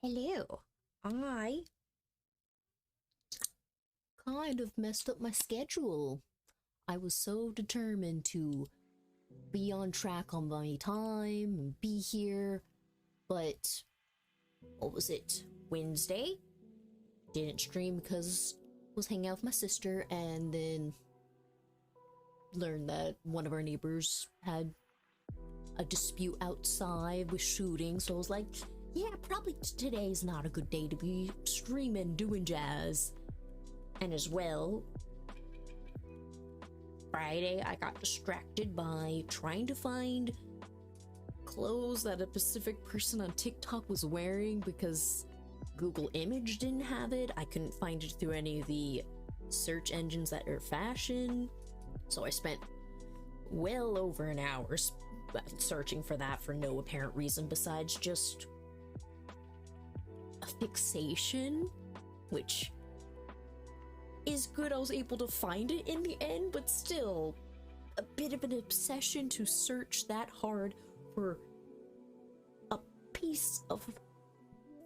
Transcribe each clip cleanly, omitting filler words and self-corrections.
Hello. I kind of messed up my schedule. I was so determined to be on track on my time and be here, but what was it? Wednesday? Didn't stream because I was hanging out with my sister, and then learned that one of our neighbors had a dispute outside with shooting, so I was like, yeah, probably today's not a good day to be streaming, doing jazz. And as well, Friday I got distracted by trying to find clothes that a specific person on TikTok was wearing because Google Image didn't have it. I couldn't find it through any of the search engines that are fashion. So I spent well over an hour searching for that for no apparent reason besides just a fixation, which is good. I was able to find it in the end, but still a bit of an obsession to search that hard for a piece of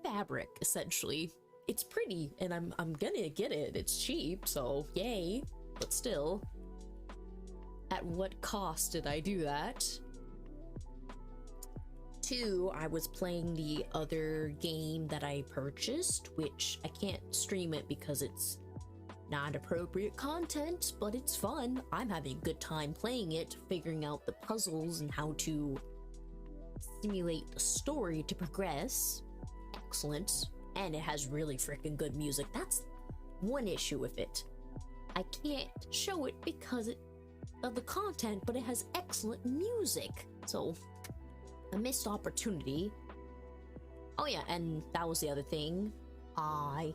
fabric, essentially. It's pretty and I'm gonna get it. It's cheap, so yay, but still, at what cost did I do that? 2, I was playing the other game that I purchased, which I can't stream it because it's not appropriate content, but it's fun. I'm having a good time playing it, figuring out the puzzles and how to simulate the story to progress. Excellent. and it has really freaking good music. That's one issue with it. I can't show it because of the content, but it has excellent music. So, a missed opportunity. Oh yeah, and that was the other thing. I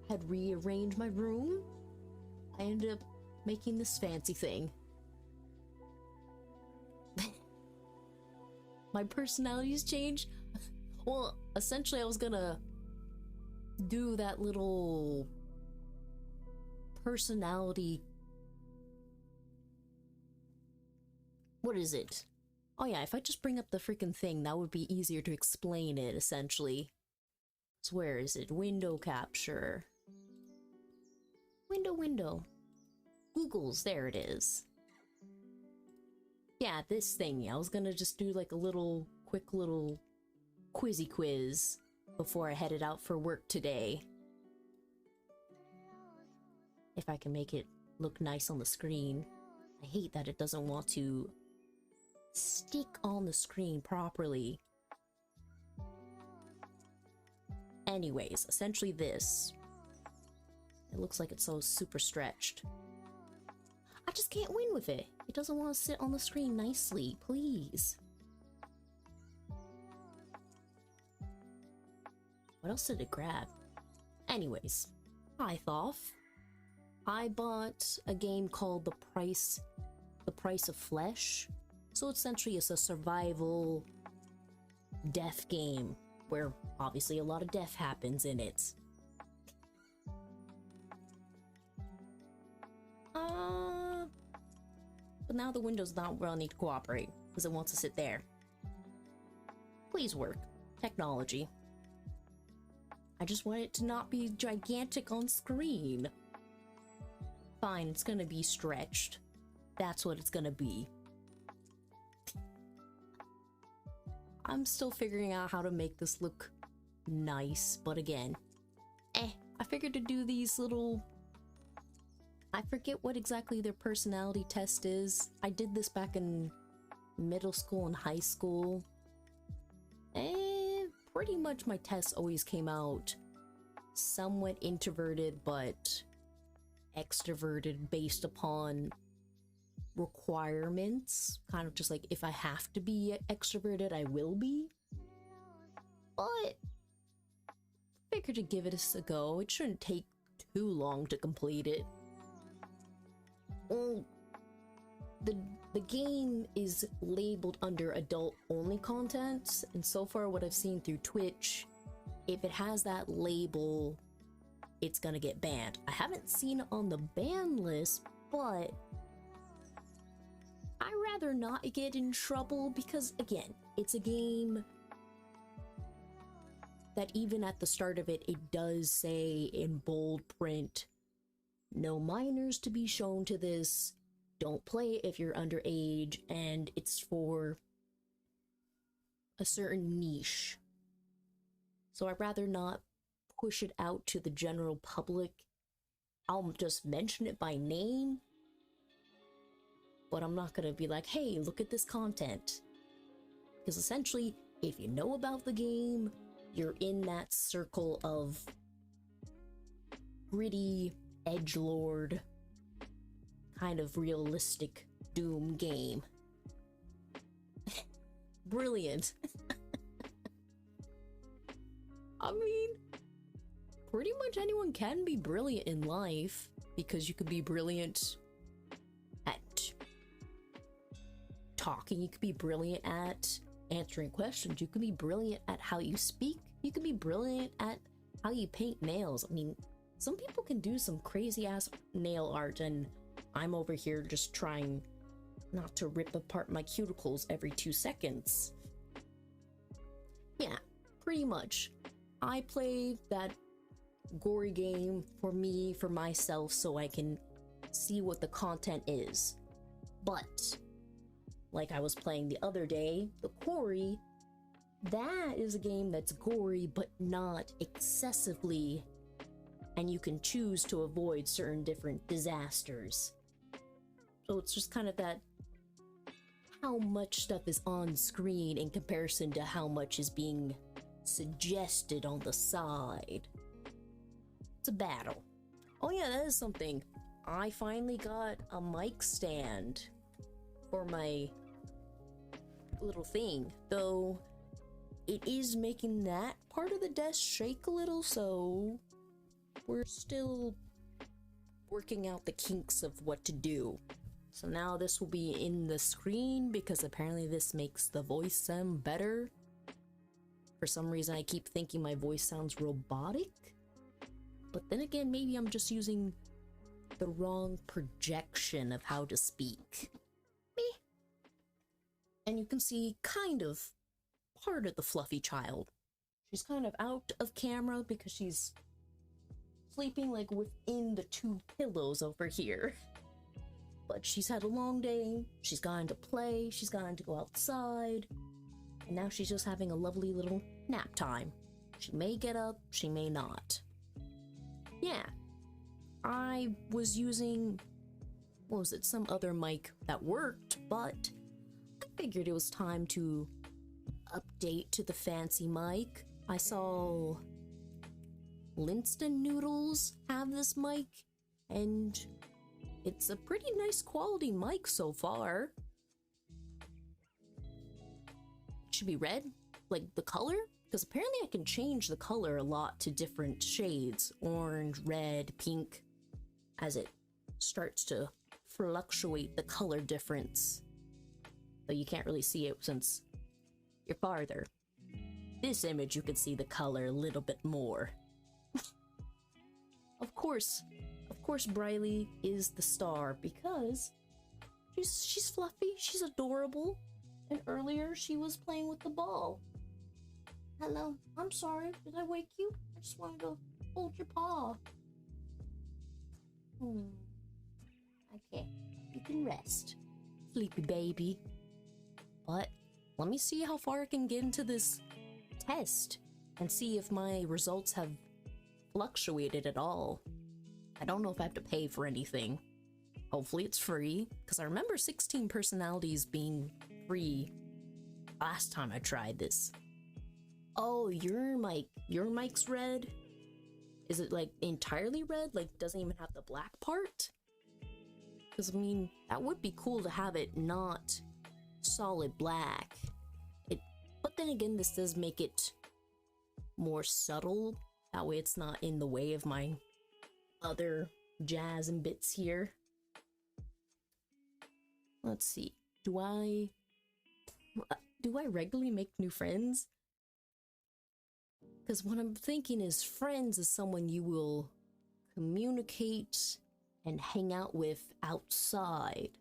had rearranged my room. I ended up making this fancy thing. My personality's changed. Well, essentially I was gonna do that little personality... What is it? Oh yeah, if I just bring up the freaking thing, that would be easier to explain it, essentially. So where is it? Window capture. Window. Google's, there it is. Yeah, this thing. I was gonna just do like a quick little quizzy quiz before I headed out for work today. If I can make it look nice on the screen. I hate that it doesn't want to stick on the screen properly. Anyways, essentially this. It looks like it's so super stretched. I just can't win with it. It doesn't want to sit on the screen nicely, please. What else did it grab? Anyways, hi Thoth. I bought a game called The Price of Flesh. So essentially it's a survival death game where obviously a lot of death happens in it. But now the window's not running to cooperate because it wants to sit there. Please work. Technology. I just want it to not be gigantic on screen. Fine, it's gonna be stretched. That's what it's gonna be. I'm still figuring out how to make this look nice, but again, I figured to do these little... I forget what exactly their personality test is. I did this back in middle school and high school. And pretty much my tests always came out somewhat introverted, but extroverted based upon requirements. Kind of just like, if I have to be extroverted, I will be. But figured to give it a go. It shouldn't take too long to complete it. Well, the game is labeled under adult-only content, and so far what I've seen through Twitch, if it has that label, it's gonna get banned. I haven't seen it on the ban list, but I'd rather not get in trouble because, again, it's a game that even at the start of it, it does say in bold print, no minors to be shown to this, don't play it if you're underage, and it's for a certain niche. So I'd rather not push it out to the general public. I'll just mention it by name, but I'm not gonna be like, hey, look at this content. Because essentially, if you know about the game, you're in that circle of gritty, edgelord, kind of realistic Doom game. Brilliant. I mean, pretty much anyone can be brilliant in life, because you could be brilliant at talking, you could be brilliant at answering questions, you could be brilliant at how you speak, you could be brilliant at how you paint nails. I mean, some people can do some crazy ass nail art, and I'm over here just trying not to rip apart my cuticles every 2 seconds. Yeah, pretty much. I play that gory game for me, for myself, so I can see what the content is. But, like I was playing the other day, The Quarry, that is a game that's gory, but not excessively, and you can choose to avoid certain different disasters. So it's just kind of that, how much stuff is on screen in comparison to how much is being suggested on the side. It's a battle. Oh yeah, that is something. I finally got a mic stand for my little thing, though it is making that part of the desk shake a little, so we're still working out the kinks of what to do. So now this will be in the screen because apparently this makes the voice sound better. For some reason I keep thinking my voice sounds robotic, but then again maybe I'm just using the wrong projection of how to speak. Me. And you can see kind of part of the fluffy child. She's kind of out of camera because she's sleeping like within the two pillows over here. But she's had a long day, she's gotten to play, she's gotten to go outside, and now she's just having a lovely little nap time. She may get up, she may not. Yeah, I was using, what was it, some other mic that worked, but I figured it was time to update to the fancy mic. I saw Linston Noodles have this mic, and it's a pretty nice quality mic so far. It should be red, like the color, because apparently I can change the color a lot to different shades, orange, red, pink, as it starts to fluctuate the color difference. Though you can't really see it since you're farther. This image you can see the color a little bit more. Of course Briley is the star because she's fluffy, she's adorable, and earlier she was playing with the ball. Hello, I'm sorry, did I wake you? I just wanted to hold your paw. Okay, you can rest, sleepy baby. But let me see how far I can get into this test and see if my results have fluctuated at all. I don't know if I have to pay for anything. Hopefully it's free, because I remember 16 personalities being free last time I tried this. Oh, your mic's red? Is it like entirely red? Like doesn't even have the black part? Because I mean, that would be cool to have it not solid black. But then again, this does make it more subtle. That way it's not in the way of my other jazz and bits here. Let's see. Do I regularly make new friends? Because what I'm thinking is friends is someone you will communicate and hang out with outside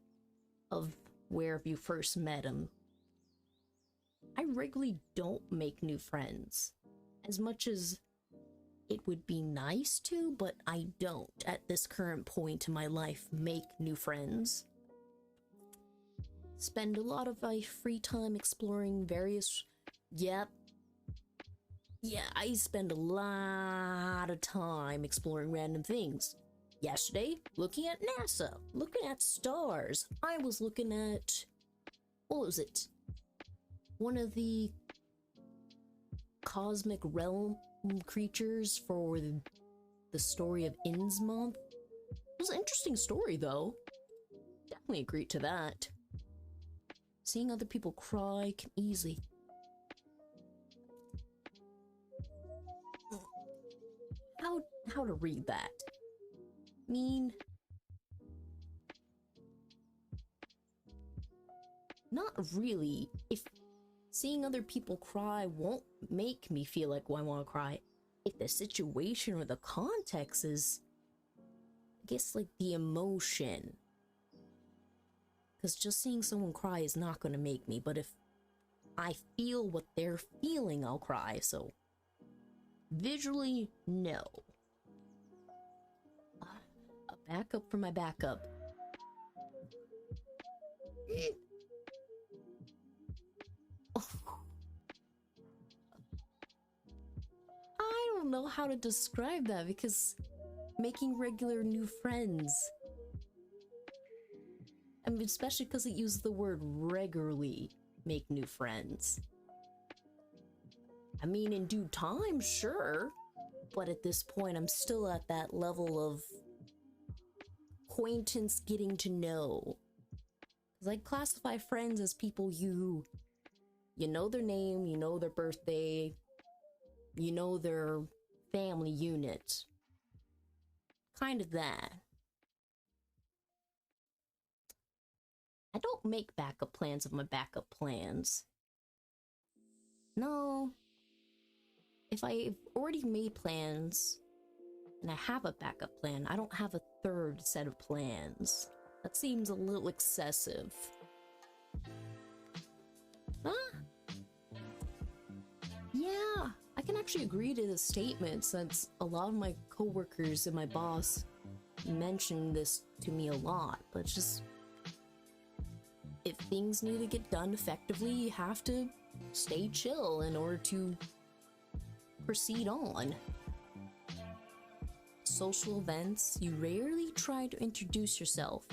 of where you first met them. I regularly don't make new friends. As much as it would be nice to, but I don't, at this current point in my life, make new friends. Spend a lot of my free time exploring various... Yeah, I spend a lot of time exploring random things. Yesterday, looking at NASA, looking at stars. I was looking at... what was it? One of the cosmic realm creatures for the story of Innsmouth. It was an interesting story, though. Definitely agreed to that. Seeing other people cry can easily... How to read that? Mean... not really. If seeing other people cry won't make me feel like I want to cry, if the situation or the context is, I guess, like the emotion. Because just seeing someone cry is not going to make me, but if I feel what they're feeling, I'll cry, so visually, no. A backup for my backup. I don't know how to describe that because making regular new friends. I mean, especially because it uses the word regularly, make new friends. I mean, in due time, sure. But at this point, I'm still at that level of acquaintance getting to know. Because I classify friends as people you know their name, you know their birthday, you know their family unit. Kind of that. I don't make backup plans of my backup plans. No. If I've already made plans and I have a backup plan, I don't have a third set of plans. That seems a little excessive. Huh? Yeah, I can actually agree to this statement since a lot of my coworkers and my boss mentioned this to me a lot, but it's just, if things need to get done effectively, you have to stay chill in order to proceed on. Social events, you rarely try to introduce yourself.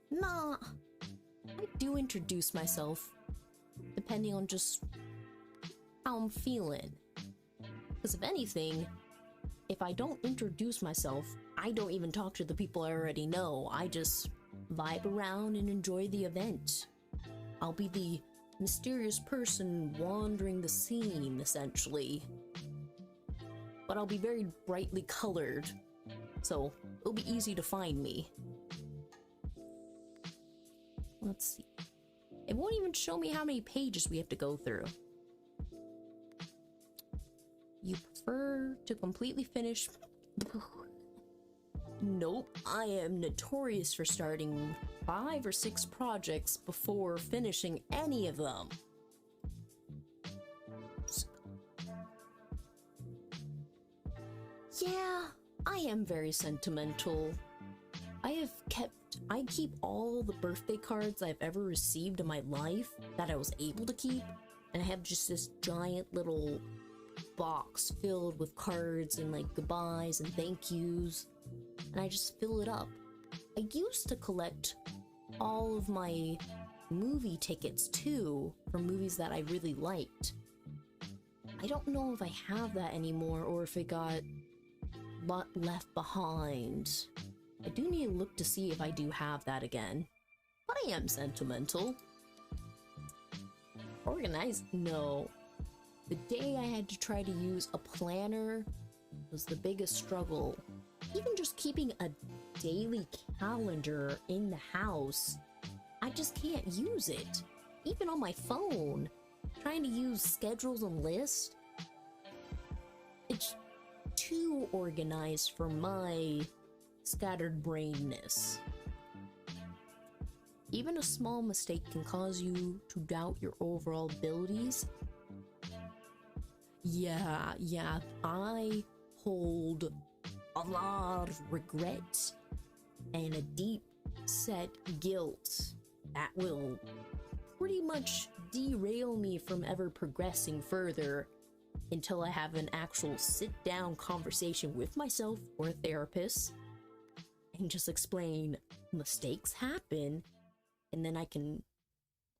Nah, I do introduce myself, depending on just how I'm feeling. Because if anything, if I don't introduce myself, I don't even talk to the people I already know. I just vibe around and enjoy the event. I'll be the mysterious person wandering the scene, essentially. But I'll be very brightly colored, so it'll be easy to find me. Let's see. It won't even show me how many pages we have to go through. You prefer to completely finish... Nope, I am notorious for starting 5 or 6 projects before finishing any of them. Yeah, I am very sentimental. I keep all the birthday cards I've ever received in my life that I was able to keep, and I have just this giant little box filled with cards and like goodbyes and thank yous, and I just fill it up. I used to collect all of my movie tickets too, for movies that I really liked. I don't know if I have that anymore or if it got left behind. I do need to look to see if I do have that again. But I am sentimental. Organized? No. The day I had to try to use a planner was the biggest struggle. Even just keeping a daily calendar in the house, I just can't use it. Even on my phone, trying to use schedules and lists, it's too organized for my scattered brainness. Even a small mistake can cause you to doubt your overall abilities. Yeah, I hold a lot of regret and a deep set guilt that will pretty much derail me from ever progressing further until I have an actual sit-down conversation with myself or a therapist and just explain mistakes happen, and then I can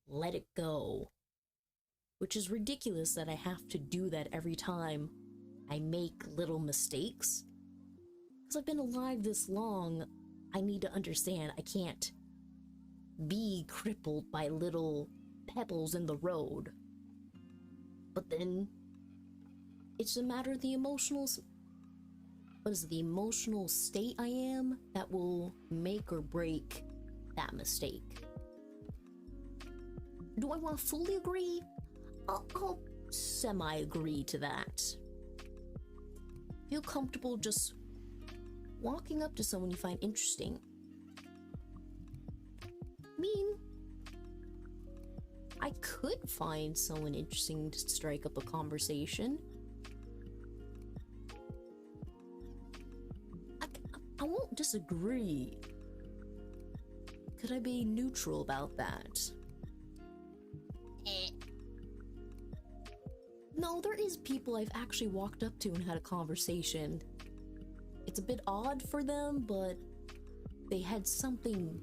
let it go. Which is ridiculous that I have to do that every time I make little mistakes. Because I've been alive this long, I need to understand I can't be crippled by little pebbles in the road. But then it's a matter of the emotional state I am that will make or break that mistake. Do I want to fully agree? I'll semi-agree to that. Feel comfortable just walking up to someone you find interesting. I mean, I could find someone interesting to strike up a conversation. I won't disagree. Could I be neutral about that? No, there is people I've actually walked up to and had a conversation. It's a bit odd for them, but they had something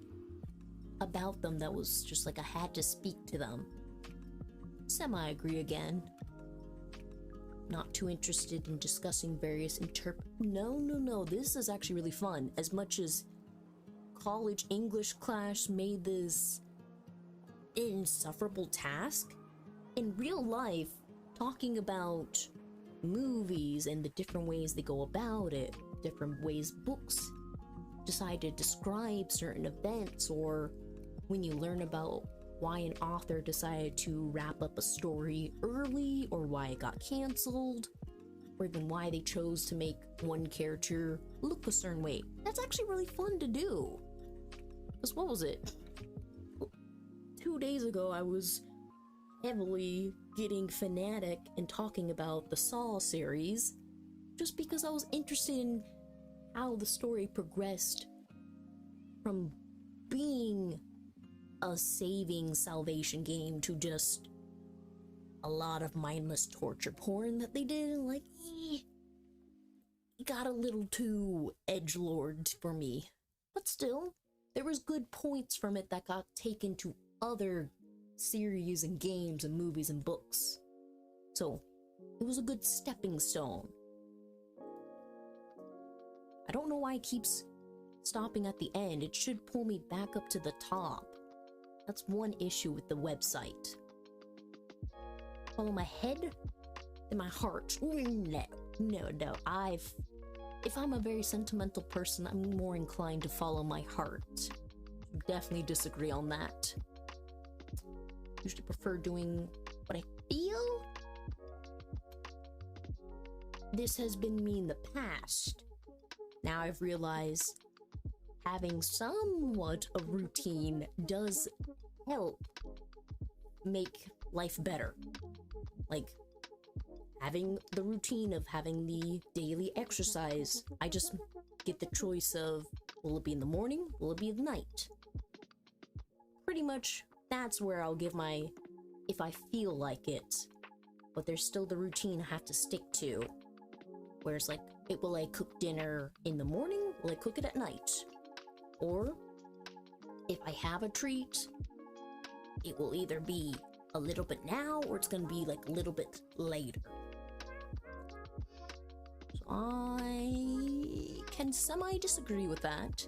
about them that was just like I had to speak to them. Semi-agree again. Not too interested in discussing various No, this is actually really fun. As much as college English class made this insufferable task, in real life, talking about movies and the different ways they go about it, different ways books decide to describe certain events, or when you learn about why an author decided to wrap up a story early, or why it got canceled, or even why they chose to make one character look a certain way. That's actually really fun to do. Because what was it? 2 days ago, I was heavily getting fanatic and talking about the Saw series, just because I was interested in how the story progressed from being a saving salvation game to just a lot of mindless torture porn that they did, and like, it got a little too edgelord for me. But still, there was good points from it that got taken to other series and games and movies and books. So, it was a good stepping stone. I don't know why it keeps stopping at the end. It should pull me back up to the top. That's one issue with the website. Follow my head and my heart. No. If I'm a very sentimental person, I'm more inclined to follow my heart. Definitely disagree on that. Usually prefer doing what I feel. This has been me in the past. Now I've realized having somewhat of routine does help make life better. Like, having the routine of having the daily exercise, I just get the choice of, will it be in the morning, will it be at night? Pretty much, that's where I'll give my, if I feel like it. But there's still the routine I have to stick to. Whereas, like, will I cook dinner in the morning? Will I cook it at night? Or, if I have a treat, it will either be a little bit now, or it's gonna be like a little bit later. So I can semi-disagree with that.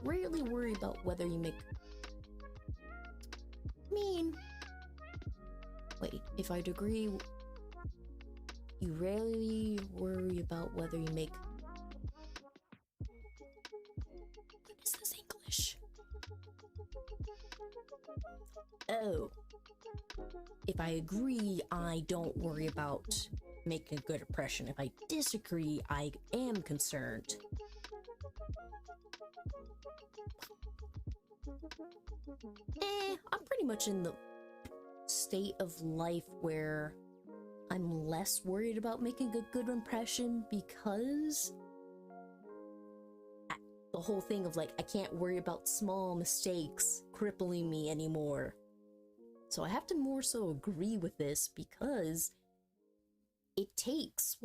Rarely worry about whether you make... Wait, if I'd agree... You rarely worry about whether you make... What is this English? Oh. If I agree, I don't worry about making a good impression. If I disagree, I am concerned. I'm pretty much in the state of life where I'm less worried about making a good impression, because the whole thing of like, I can't worry about small mistakes crippling me anymore. So I have to more so agree with this, because it takes,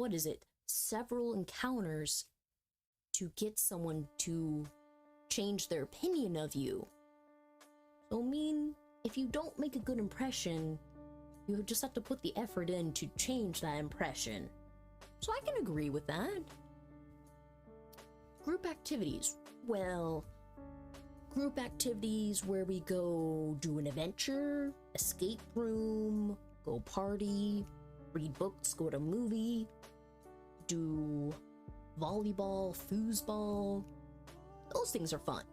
several encounters to get someone to change their opinion of you. So if you don't make a good impression, you just have to put the effort in to change that impression. So I can agree with that. Group activities. Well, group activities where we go do an adventure, escape room, go party, read books, go to a movie, do volleyball, foosball. Those things are fun.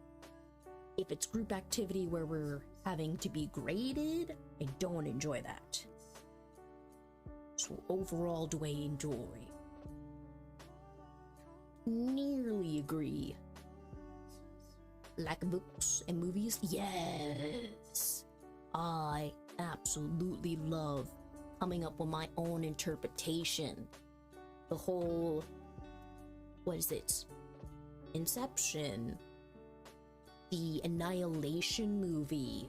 If it's group activity where we're having to be graded, I don't enjoy that. So overall, do I enjoy? Nearly agree. Like books and movies? Yes! I absolutely love coming up with my own interpretation. The whole... Inception. The Annihilation movie.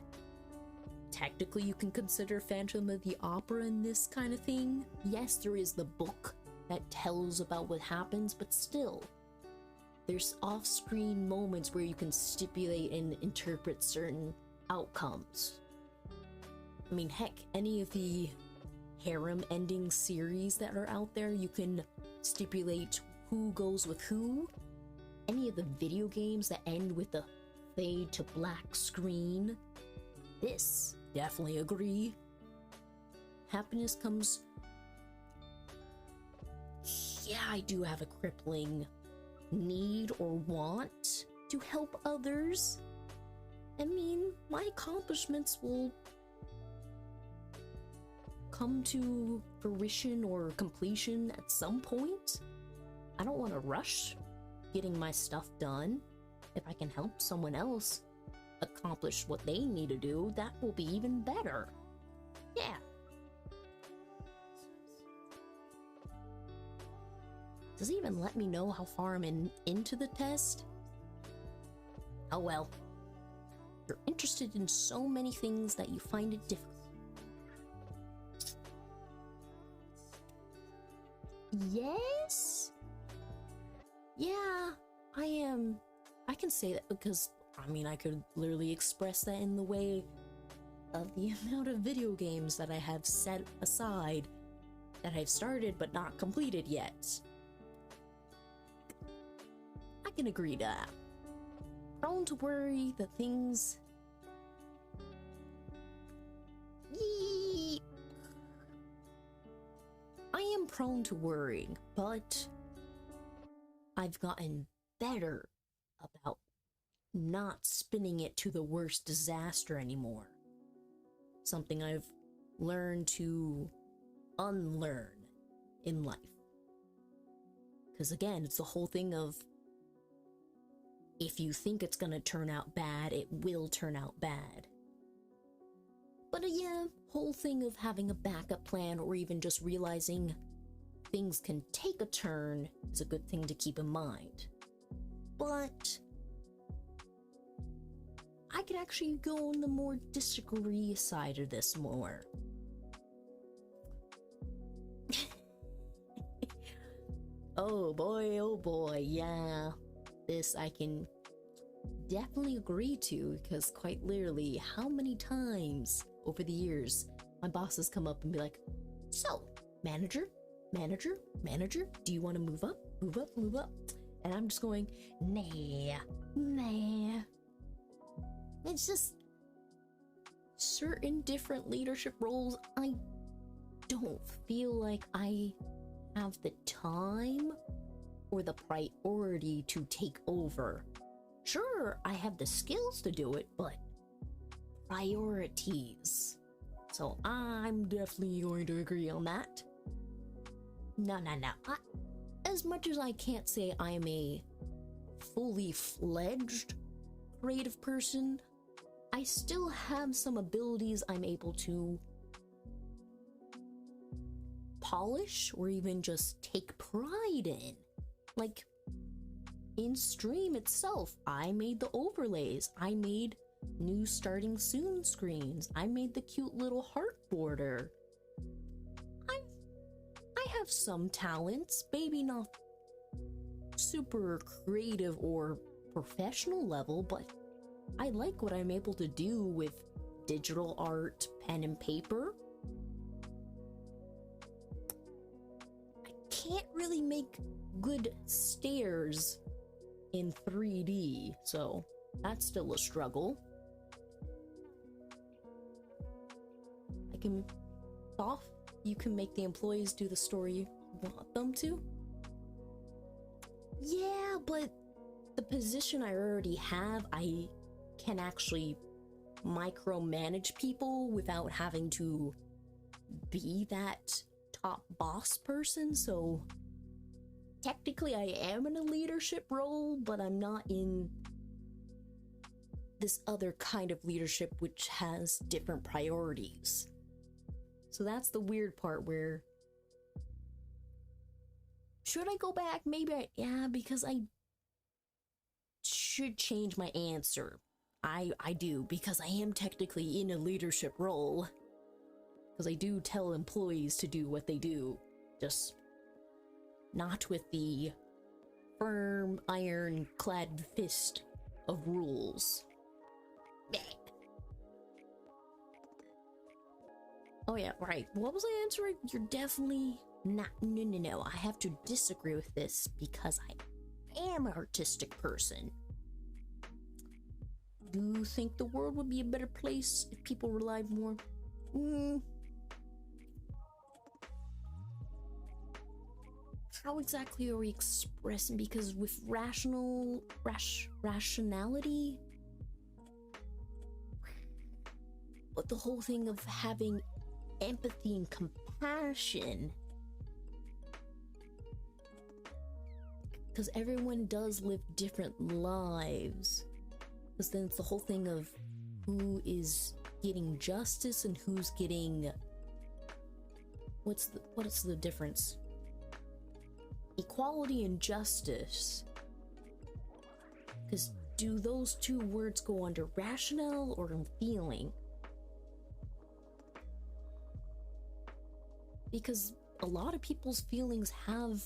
Technically, you can consider Phantom of the Opera in this kind of thing. Yes, there is the book that tells about what happens, but still, there's off-screen moments where you can stipulate and interpret certain outcomes. I mean, heck, any of the harem ending series that are out there, you can stipulate who goes with who. Any of the video games that end with the fade to black screen, this definitely agree. Happiness comes. Yeah, I do have a crippling need or want to help others. I mean, my accomplishments will come to fruition or completion at some point. I don't want to rush getting my stuff done. If I can help someone else accomplish what they need to do, that will be even better. Yeah. Does it even let me know how far I'm into the test? Oh well. You're interested in so many things that you find it difficult. Yes? Yeah, I am. I can say that because, I mean, I could literally express that in the way of the amount of video games that I have set aside that I've started but not completed yet. I can agree to that. Prone to worry that things... I am prone to worrying, but I've gotten better about not spinning it to the worst disaster anymore. Something I've learned to unlearn in life. Because again, it's the whole thing of if you think it's gonna turn out bad, it will turn out bad. But yeah, whole thing of having a backup plan or even just realizing things can take a turn is a good thing to keep in mind. But I could actually go on the more disagree side of this more. Oh boy, yeah. This I can definitely agree to, because quite literally, how many times over the years my bosses come up and be like, so, manager, do you want to move up? And I'm just going, nah. It's just certain different leadership roles, I don't feel like I have the time or the priority to take over. Sure, I have the skills to do it, but priorities. So I'm definitely going to agree on that. No. As much as I can't say I'm a fully fledged creative person, I still have some abilities I'm able to polish or even just take pride in. Like, in Stream itself, I made the overlays, I made new starting soon screens, I made the cute little heart border. I have some talents, maybe not super creative or professional level, but I like what I'm able to do with digital art, pen and paper. I can't really make good stairs in 3D, so that's still a struggle. You can make the employees do the story you want them to. Yeah, but the position I already have, I can actually micromanage people without having to be that top boss person, so technically I am in a leadership role, but I'm not in this other kind of leadership which has different priorities. So that's the weird part where, should I go back? Maybe yeah, because I should change my answer. I do, because I am technically in a leadership role. Because I do tell employees to do what they do, just not with the firm, ironclad fist of rules. Oh yeah, right. What was I answering? You're definitely not. No. I have to disagree with this because I am an artistic person. Do you think the world would be a better place if people relied more? How exactly are we expressing? Because with rationality, but the whole thing of having empathy and compassion, because everyone does live different lives, because then it's the whole thing of who is getting justice and who's getting what's the difference? Equality and justice, because do those two words go under rationale or feeling? Because a lot of people's feelings have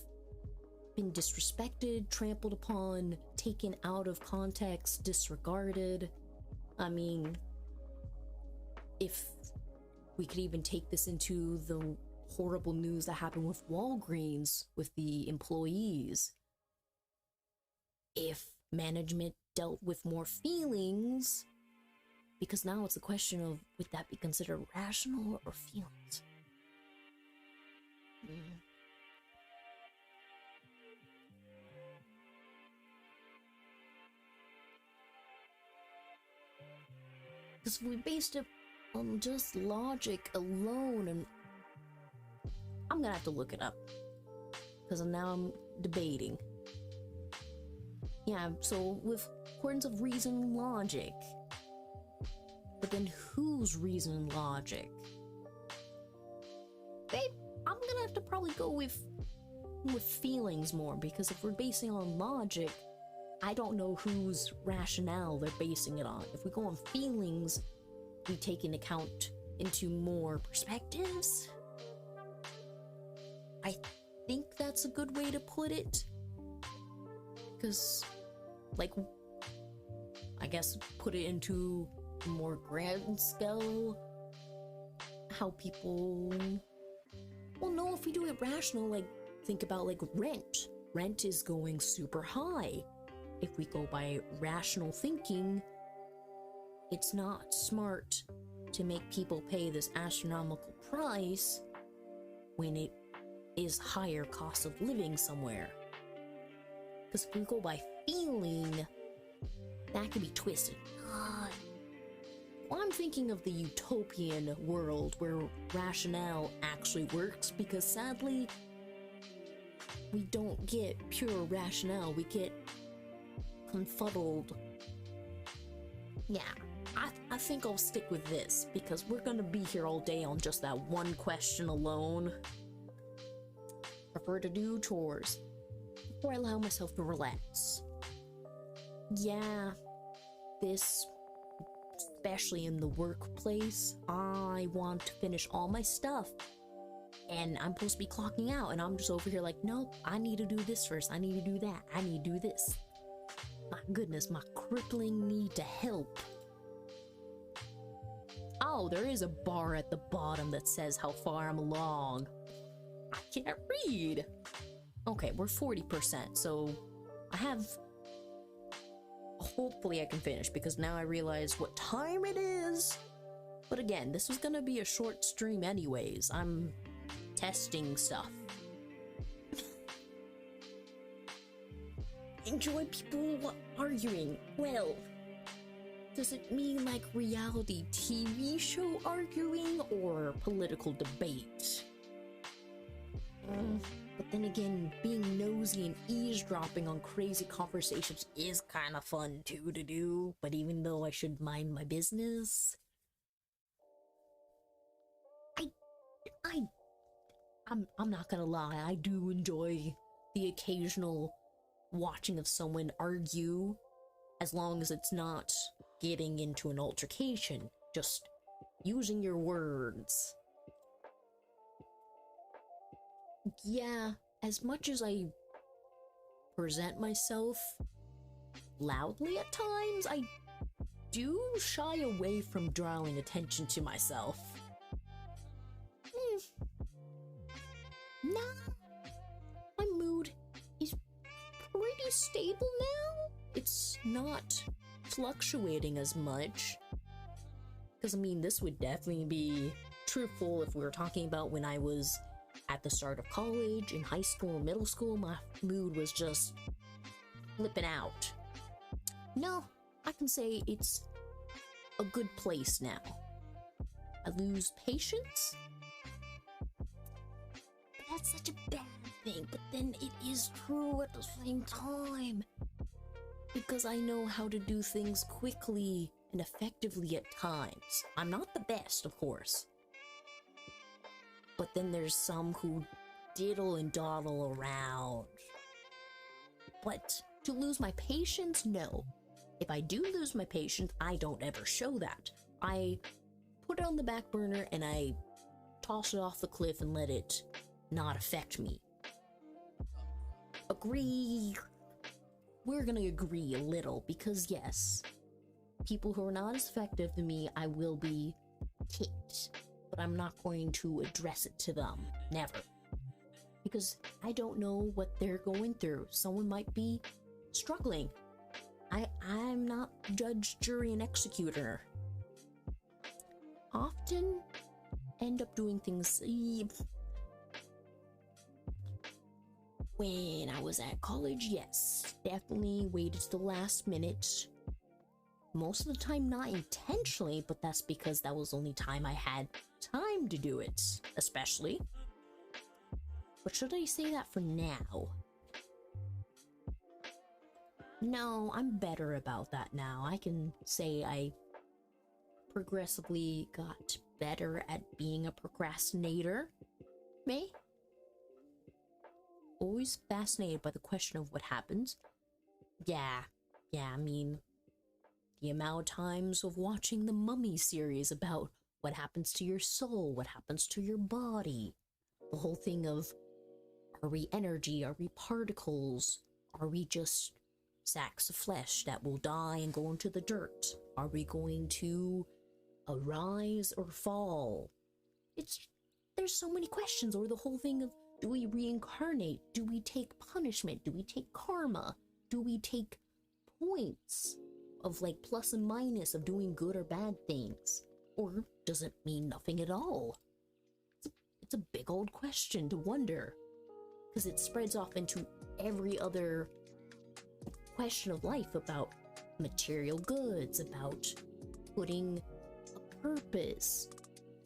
been disrespected, trampled upon, taken out of context, disregarded. I mean, if we could even take this into the horrible news that happened with Walgreens with the employees, if management dealt with more feelings, because now it's a question of would that be considered rational or feelings? Because we based it on just logic alone, and I'm gonna have to look it up because now I'm debating. Yeah, so with accordance of reason and logic, but then whose reason and logic? Babe, I'm gonna have to probably go with feelings more, because if we're basing on logic, I don't know whose rationale they're basing it on. If we go on feelings, we take into account into more perspectives. I think that's a good way to put it, because, like, I guess put it into a more grand scale, how people will know if we do it rational. Like, think about like rent is going super high. If we go by rational thinking, it's not smart to make people pay this astronomical price when it is higher cost of living somewhere. Because if we go by feeling, that could be twisted. Well, I'm thinking of the utopian world where rationale actually works, because sadly, we don't get pure rationale, we get confuddled. Yeah, I think I'll stick with this, because we're gonna be here all day on just that one question alone. Prefer to do chores before I allow myself to relax. Yeah, this, especially in the workplace, I want to finish all my stuff, and I'm supposed to be clocking out, and I'm just over here like, nope, I need to do this first, I need to do that, I need to do this. My goodness, my crippling need to help. Oh, there is a bar at the bottom that says how far I'm along. I can't read. Okay, we're 40%, so I have... Hopefully I can finish, because now I realize what time it is. But again, this was gonna be a short stream anyways. I'm testing stuff. Enjoy people arguing. Well, does it mean like reality TV show arguing or political debate? But then again, being nosy and eavesdropping on crazy conversations is kind of fun too to do, but even though I should mind my business, I'm not gonna lie, I do enjoy the occasional watching of someone argue, as long as it's not getting into an altercation, just using your words. Yeah, as much as I present myself loudly at times, I do shy away from drawing attention to myself. Nah, my mood is pretty stable now. It's not fluctuating as much. Because, I mean, this would definitely be truthful if we were talking about when I was at the start of college, in high school, middle school. My mood was just flipping out. No, I can say it's a good place now. I lose patience. That's such a bad thing, but then it is true at the same time. Because I know how to do things quickly and effectively at times. I'm not the best, of course. But then there's some who diddle and dawdle around. But to lose my patience, no. If I do lose my patience, I don't ever show that. I put it on the back burner and I toss it off the cliff and let it not affect me. Agree. We're gonna agree a little because yes, people who are not as effective than me, I will be ticked, but I'm not going to address it to them. Never. Because I don't know what they're going through. Someone might be struggling. I'm not judge, jury, and executor. Often end up doing things. When I was at college, yes, definitely waited to the last minute. Most of the time not intentionally, but that's because that was the only time I had time to do it, especially. But should I say that for now? No, I'm better about that now. I can say I progressively got better at being a procrastinator. Me? Always fascinated by the question of what happens. Yeah, I mean, the amount of times of watching the Mummy series about what happens to your soul, what happens to your body. The whole thing of, are we energy? Are we particles? Are we just sacks of flesh that will die and go into the dirt? Are we going to arise or fall? There's so many questions. Or the whole thing of, do we reincarnate? Do we take punishment? Do we take karma? Do we take points of like plus and minus of doing good or bad things? Or does it mean nothing at all? It's a big old question to wonder, because it spreads off into every other question of life about material goods, about putting a purpose.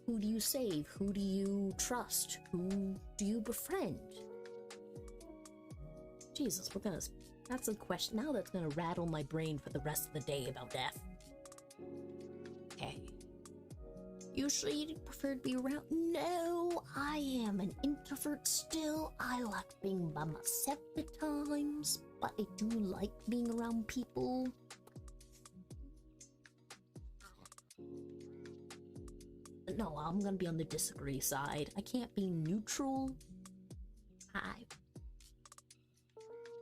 Who do you save? Who do you trust? Who do you befriend? Jesus, that's a question now that's gonna rattle my brain for the rest of the day about death. Okay. Usually you'd prefer to be around. No, I am an introvert still. I like being by myself at times, but I do like being around people. No, I'm gonna be on the disagree side. I can't be neutral.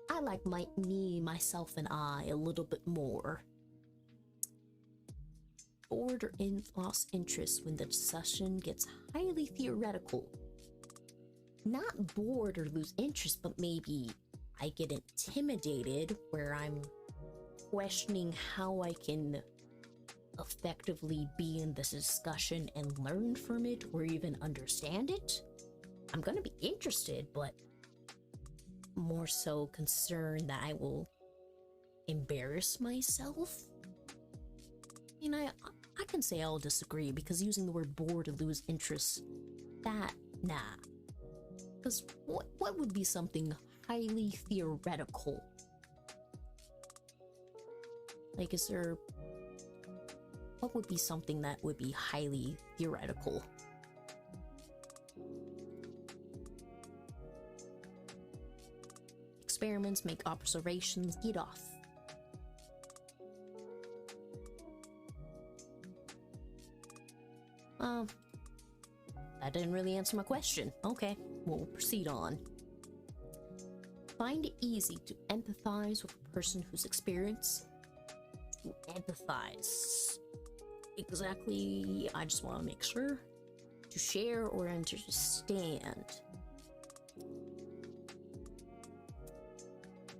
I like me, myself, and I a little bit more. Bored or lost interest when the discussion gets highly theoretical. Not bored or lose interest, but maybe I get intimidated where I'm questioning how I can effectively be in this discussion and learn from it or even understand it. I'm gonna be interested, but more so concerned that I will embarrass myself. And I can say I'll disagree, because using the word bored to lose interest, nah. Because what would be something highly theoretical? Like, what would be something that would be highly theoretical? Experiments, make observations, get off. That didn't really answer my question. Okay, we'll proceed on. find it easy to empathize with a person whose experience. To empathize. Exactly, I just want to make sure. To share or understand.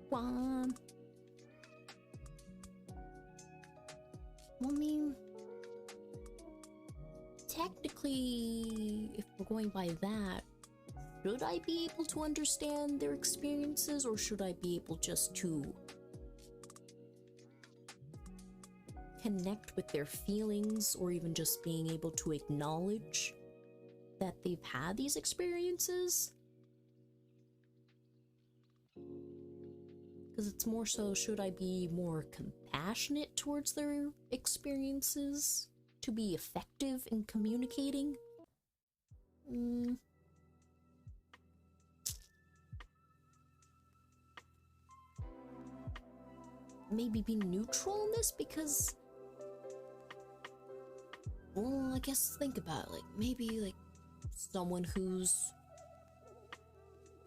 Well, I mean, technically, if we're going by that, should I be able to understand their experiences, or should I be able just to connect with their feelings, or even just being able to acknowledge that they've had these experiences? Because it's more so, should I be more compassionate towards their experiences to be effective in communicating? Maybe be neutral in this, because, well, I guess think about it, like maybe like someone who's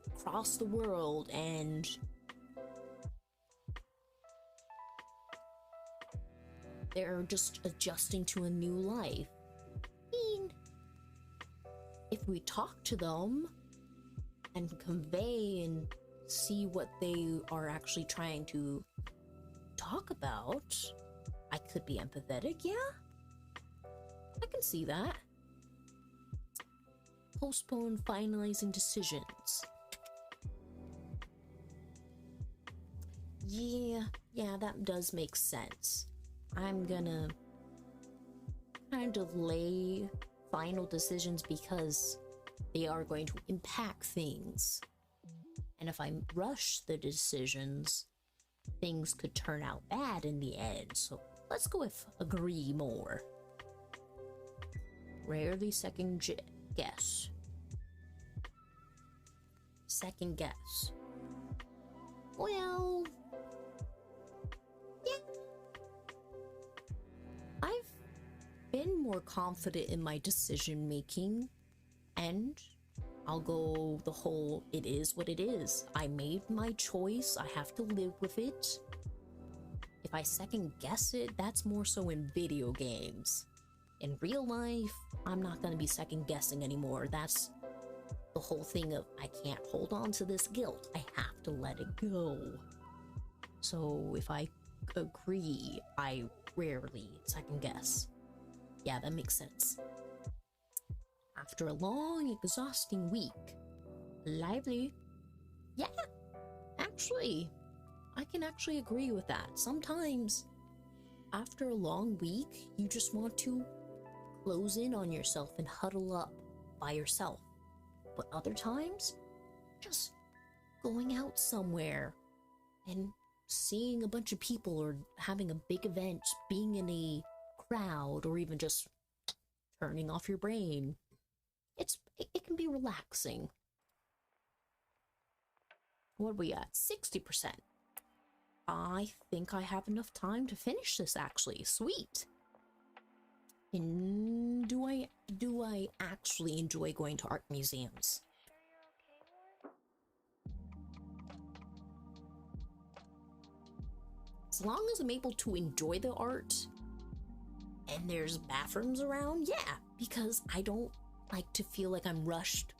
across the world and they're just adjusting to a new life. I mean, if we talk to them and convey and see what they are actually trying to talk about, I could be empathetic, yeah? I can see that. Postpone finalizing decisions. Yeah, that does make sense. I'm gonna kind of delay final decisions because they are going to impact things. And if I rush the decisions, things could turn out bad in the end. So let's go with agree more. Rarely second guess. Second guess. Well, yeah. I've been more confident in my decision making, and I'll go the whole it is what it is. I made my choice, I have to live with it. If I second guess it, that's more so in video games. In real life, I'm not gonna be second guessing anymore. That's the whole thing of I can't hold on to this guilt. I have to let it go. So if I agree, I rarely second guess. Yeah, that makes sense. After a long, exhausting week. Lively. Yeah, actually, I can actually agree with that. Sometimes, after a long week, you just want to close in on yourself and huddle up by yourself. But other times, just going out somewhere and seeing a bunch of people, or having a big event, being in a crowd, or even just turning off your brain. It can be relaxing. What are we at? 60%. I think I have enough time to finish this, actually. Sweet. And do I actually enjoy going to art museums? As long as I'm able to enjoy the art and there's bathrooms around, yeah, because I don't like to feel like I'm rushed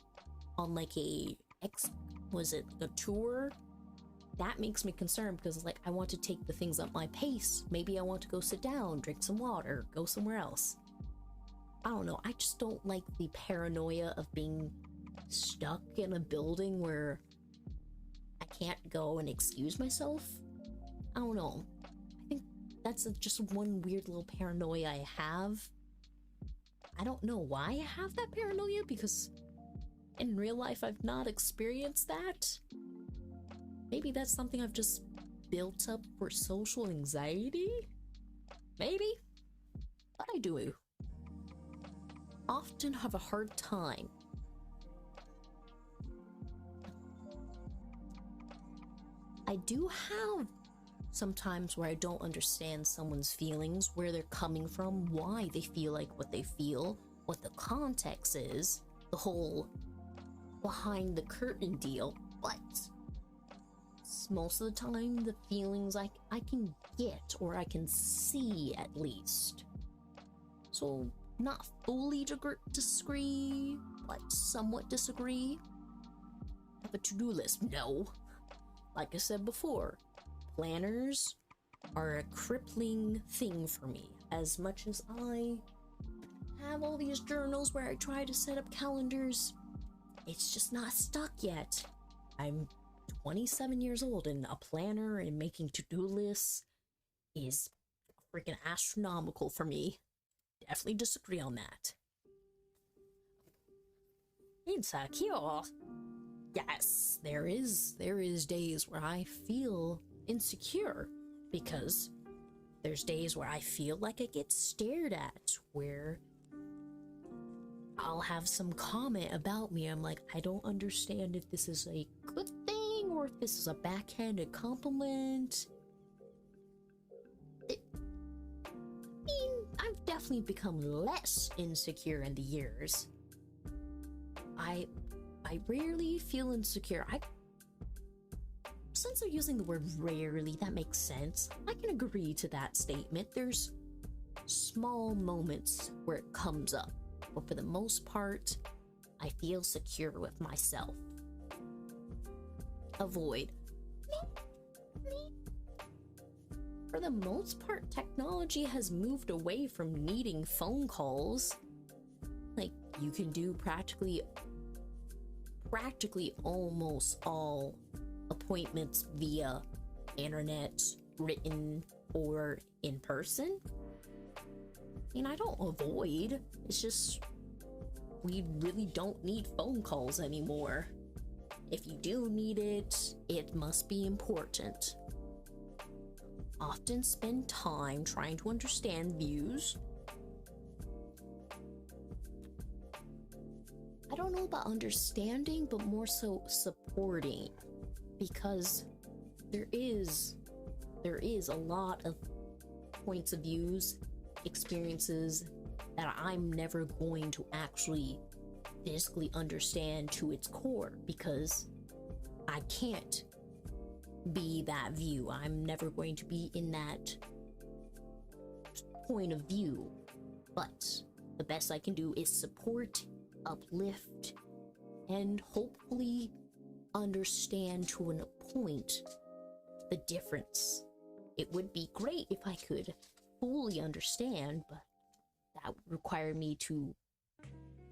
on like a tour. That makes me concerned, because like I want to take the things at my pace. Maybe I want to go sit down, drink some water, go somewhere else. I don't know, I just don't like the paranoia of being stuck in a building where I can't go and excuse myself. I don't know, I think that's just one weird little paranoia I have. I don't know why I have that paranoia, because in real life I've not experienced that. Maybe that's something I've just built up for social anxiety? Maybe? But I do often have a hard time I do have sometimes where I don't understand someone's feelings, where they're coming from, why they feel like what they feel, what the context is, the whole behind the curtain deal. But most of the time the feelings I can get, or I can see at least. So, not fully disagree, but somewhat disagree. Have a to-do list? No. Like I said before, planners are a crippling thing for me. As much as I have all these journals where I try to set up calendars, it's just not stuck yet. I'm 27 years old, and a planner and making to-do lists is freaking astronomical for me. Definitely disagree on that. Insecure. Yes, there is days where I feel insecure, because there's days where I feel like I get stared at, where I'll have some comment about me. I'm like, I don't understand if this is a good thing or if this is a backhanded compliment. I've definitely become less insecure in the years. I rarely feel insecure. Since they're using the word rarely, that makes sense. I can agree to that statement. There's small moments where it comes up, but for the most part, I feel secure with myself. Avoid. For the most part, technology has moved away from needing phone calls. Like, you can do practically almost all appointments via internet, written, or in person. I don't avoid, it's just we really don't need phone calls anymore. If you do need it, it must be important. Often spend time trying to understand views. I don't know about understanding, but more so supporting, because there is a lot of points of views, experiences that I'm never going to actually physically understand to its core, because I can't be that view. I'm never going to be in that point of view. But the best I can do is support, uplift, and hopefully understand to a point the difference. It would be great if I could fully understand, but that would require me to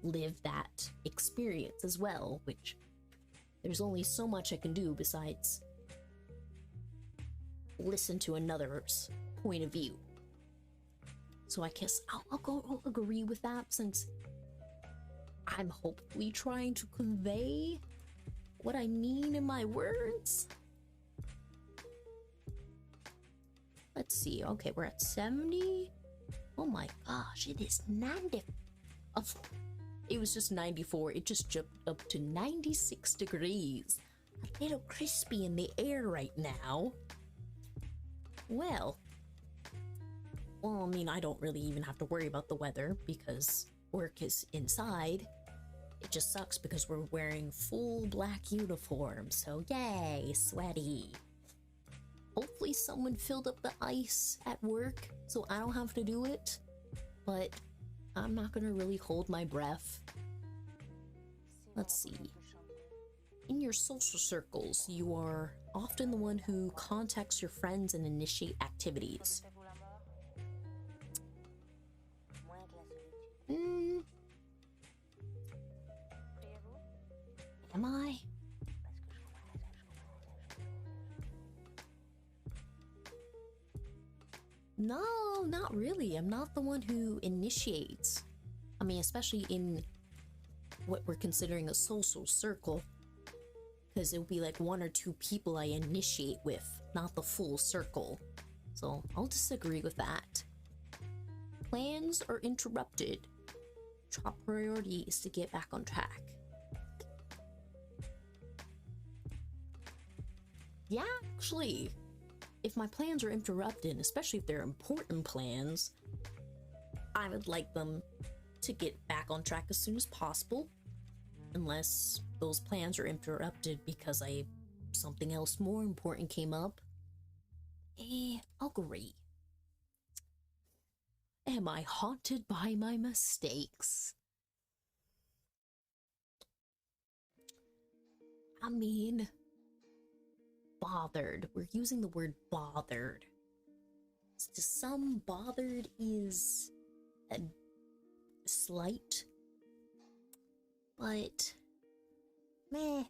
live that experience as well, which there's only so much I can do besides listen to another's point of view. So I guess I'll agree with that, since I'm hopefully trying to convey what I mean in my words. Let's see. Okay, we're at 70. Oh my gosh, it is 90. Oh, it was just 94. It just jumped up to 96 degrees. A little crispy in the air right now. Well, I mean, I don't really even have to worry about the weather because work is inside. It just sucks because we're wearing full black uniforms, so yay, sweaty. Hopefully someone filled up the ice at work so I don't have to do it, but I'm not gonna really hold my breath. Let's see. In your social circles, you are often the one who contacts your friends and initiate activities. Am I? No, not really. I'm not the one who initiates. I mean, especially in what we're considering a social circle, because it'll be like one or two people I initiate with, not the full circle. So I'll disagree with that. Plans are interrupted. Top priority is to get back on track. Yeah, actually, if my plans are interrupted, especially if they're important plans, I would like them to get back on track as soon as possible. Unless those plans are interrupted because I something else more important came up. Agree. Am I haunted by my mistakes? I mean, bothered. We're using the word bothered. To some, bothered is a slight, but meh.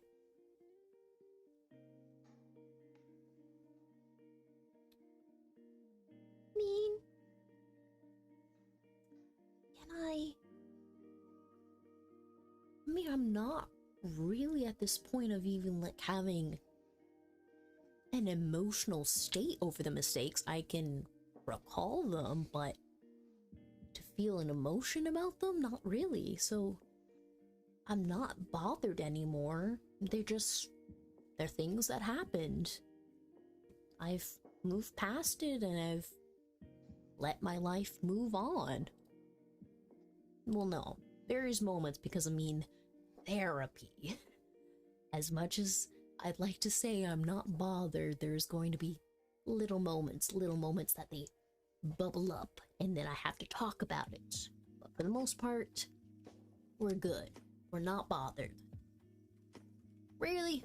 Mean, I'm not really at this point of even like having an emotional state over the mistakes. I can recall them, but to feel an emotion about them, not really. So I'm not bothered anymore. They're things that happened. I've moved past it and I've let my life move on. Well, no, there's moments because therapy. As much as I'd like to say I'm not bothered, there's going to be little moments that they bubble up and then I have to talk about it. But for the most part, we're good. We're not bothered. Really?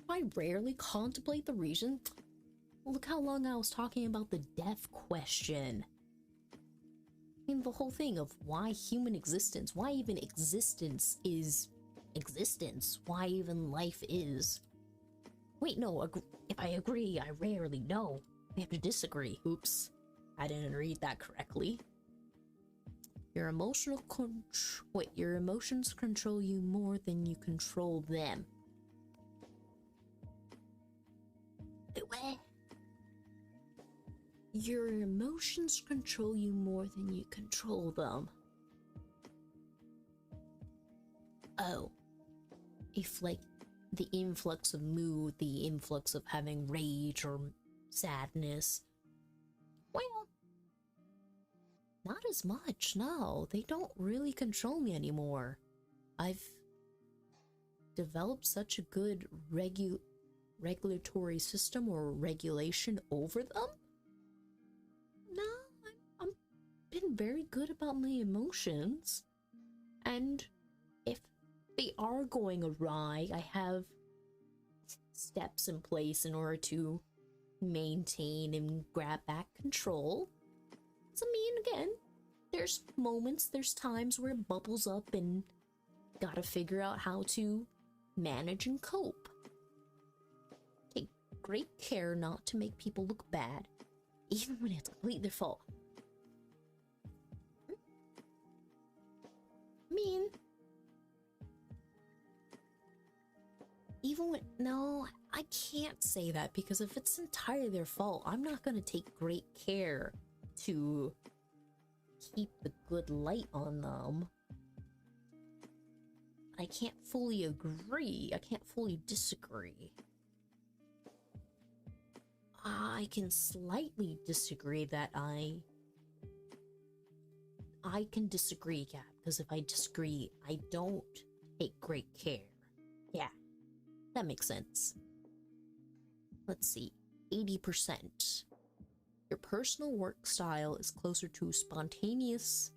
I rarely contemplate the reason. Look how long I was talking about the death question. The whole thing of why human existence, why even existence is existence, why even life is. Wait, no, if I agree, I rarely know. We have to disagree. Oops, I didn't read that correctly. Your emotions control you more than you control them. What? Your emotions control you more than you control them. Oh. If, like, the influx of mood, the influx of having rage or sadness. Well, not as much, no. They don't really control me anymore. I've developed such a good regulatory system or regulation over them. No, I'm been very good about my emotions. And if they are going awry, I have steps in place in order to maintain and grab back control. So again, there's moments, there's times where it bubbles up and gotta figure out how to manage and cope. Take great care not to make people look bad, even when it's completely their fault. No, I can't say that, because if it's entirely their fault, I'm not gonna take great care to keep the good light on them. I can't fully agree. I can't fully disagree. I can slightly disagree that I can disagree, yeah, because if I disagree, I don't take great care. Yeah, that makes sense. Let's see, 80%. Your personal work style is closer to spontaneous.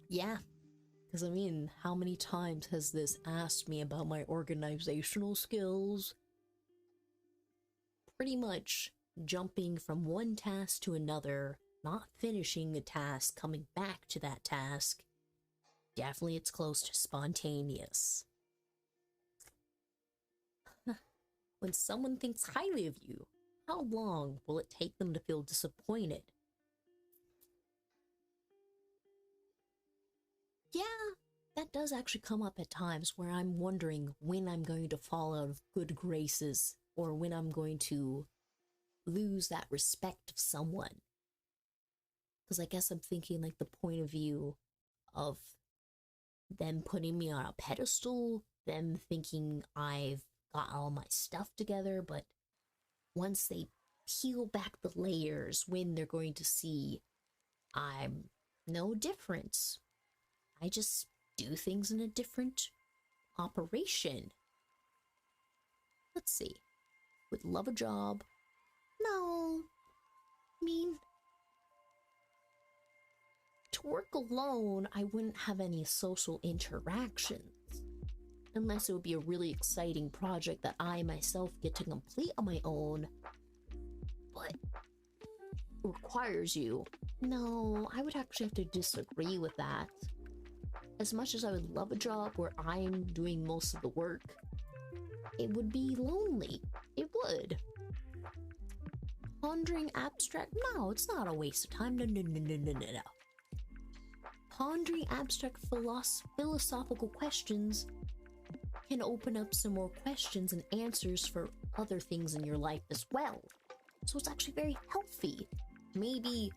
Yeah, because how many times has this asked me about my organizational skills? Pretty much jumping from one task to another, not finishing a task, coming back to that task. Definitely it's close to spontaneous. When someone thinks highly of you, how long will it take them to feel disappointed? Yeah, that does actually come up at times where I'm wondering when I'm going to fall out of good graces or when I'm going to lose that respect of someone. Because I guess I'm thinking like the point of view of them putting me on a pedestal, them thinking I've got all my stuff together, but once they peel back the layers, when they're going to see I'm no different. I just do things in a different operation. let's see. Would love a job. No. I mean, to work alone, I wouldn't have any social interactions. Unless it would be a really exciting project that I myself get to complete on my own. But requires you. No, I would actually have to disagree with that. As much as I would love a job where I'm doing most of the work, it would be lonely. It would. Pondering abstract? No, it's not a waste of time. No. Pondering abstract philosophical questions can open up some more questions and answers for other things in your life as well. So it's actually very healthy. Maybe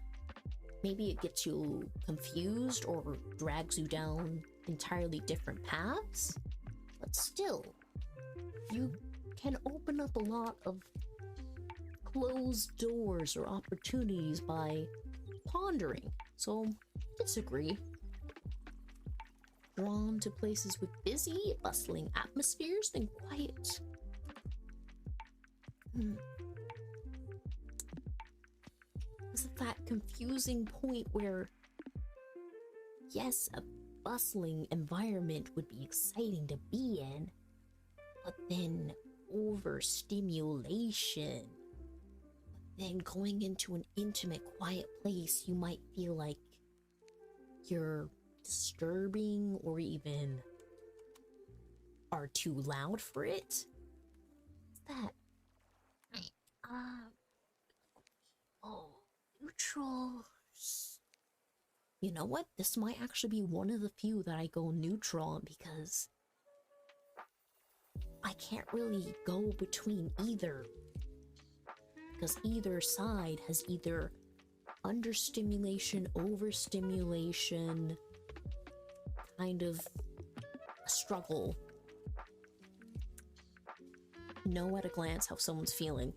it gets you confused or drags you down entirely different paths, but still, you can open up a lot of closed doors or opportunities by pondering. So, disagree. Drawn to places with busy, bustling atmospheres than quiet. Is it that confusing point where, yes, a bustling environment would be exciting to be in, but then overstimulation. Then going into an intimate, quiet place, you might feel like you're disturbing or even are too loud for it. What's that? Neutral. You know what? This might actually be one of the few that I go neutral on because I can't really go between either. Because either side has either understimulation, overstimulation, kind of a struggle. Know at a glance how someone's feeling.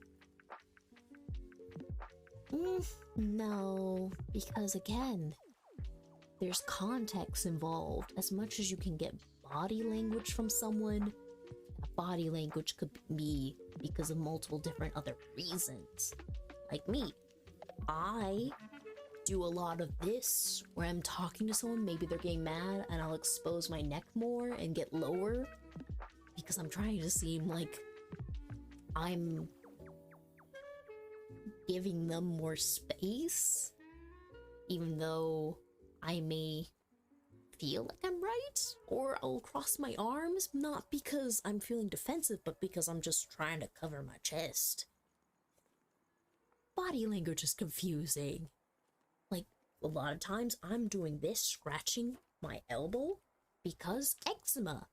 No, because again, there's context involved. As much as you can get body language from someone, body language could be because of multiple different other reasons. Like me, I do a lot of this where I'm talking to someone, maybe they're getting mad, and I'll expose my neck more and get lower because I'm trying to seem like I'm giving them more space, even though I may feel like I'm right. Or I'll cross my arms, not because I'm feeling defensive, but because I'm just trying to cover my chest. Body language is confusing. Like, a lot of times I'm doing this, scratching my elbow, because eczema,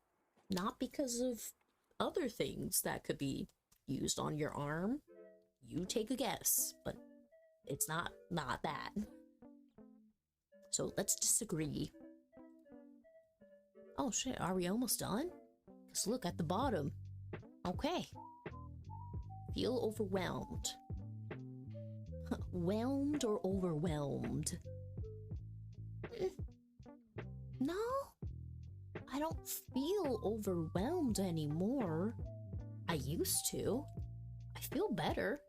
not because of other things that could be used on your arm. You take a guess, but it's not that. So let's disagree. Oh shit, are we almost done? Because look at the bottom. Okay. Feel overwhelmed. Whelmed or overwhelmed? No, I don't feel overwhelmed anymore. I used to. I feel better.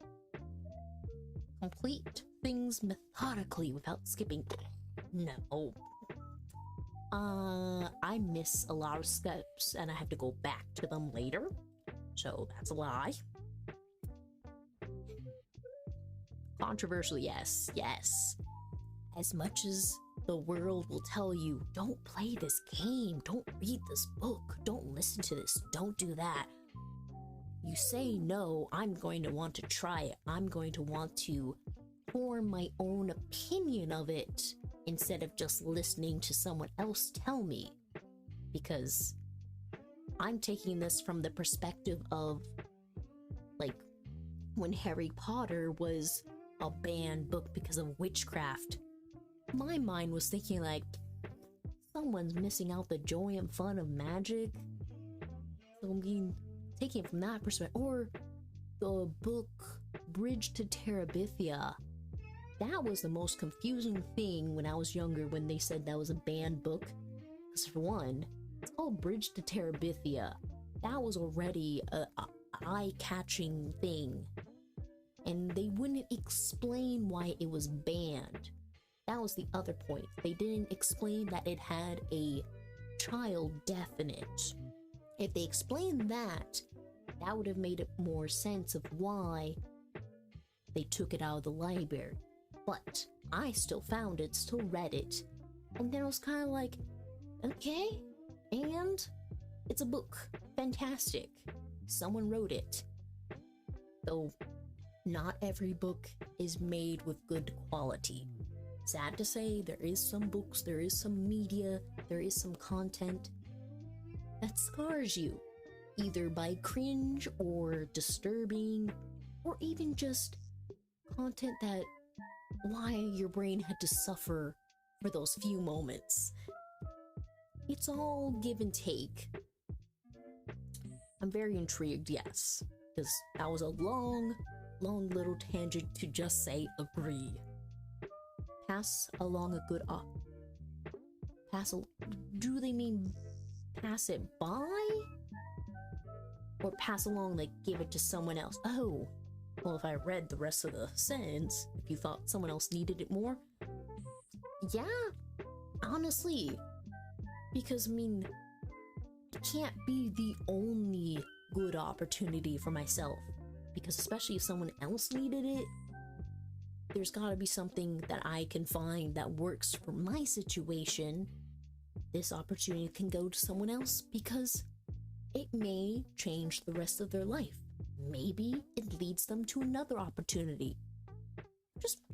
Complete things methodically without skipping. No. I miss a lot of steps and I have to go back to them later. So that's a lie. Controversial, yes. As much as the world will tell you, don't play this game, don't read this book, don't listen to this, don't do that. You say no, I'm going to want to try it. I'm going to want to form my own opinion of it instead of just listening to someone else tell me. Because I'm taking this from the perspective of, like, when Harry Potter was a banned book because of witchcraft. My mind was thinking, like, someone's missing out the joy and fun of magic. So, I mean, taking it from that perspective. Or the book Bridge to Terabithia. That was the most confusing thing when I was younger when they said that was a banned book. Because for one, it's called Bridge to Terabithia. That was already eye-catching thing, and they wouldn't explain why it was banned. That was the other point. They didn't explain that it had a child death in it. If they explained that, that would have made it more sense of why they took it out of the library. But I still found it, still read it, and then I was kind of like, okay, and it's a book. Fantastic. Someone wrote it. Though not every book is made with good quality. Sad to say, there is some books, there is some media, there is some content that scars you, either by cringe or disturbing, or even just content that why your brain had to suffer for those few moments. It's all give and take. I'm very intrigued, yes, because that was a long little tangent to just say agree. Pass along a good do they mean pass it by? Or pass along, like give it to someone else? Oh, well, if I read the rest of the sentence, if you thought someone else needed it more, yeah, honestly, because I mean, it can't be the only good opportunity for myself, because especially if someone else needed it, there's gotta be something that I can find that works for my situation. This opportunity can go to someone else because it may change the rest of their life. Maybe it leads them to another opportunity.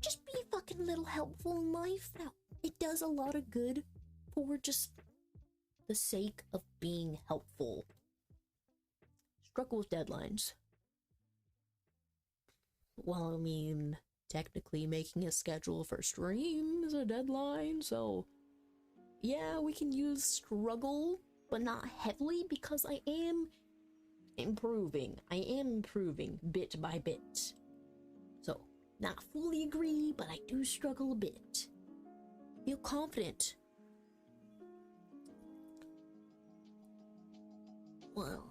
Just be fucking little helpful in life. It does a lot of good for just the sake of being helpful. Struggle with deadlines. Well, I mean, technically making a schedule for stream is a deadline, so yeah, we can use struggle, but not heavily, because I am improving bit by bit. So, not fully agree, but I do struggle a bit. Feel confident. Well,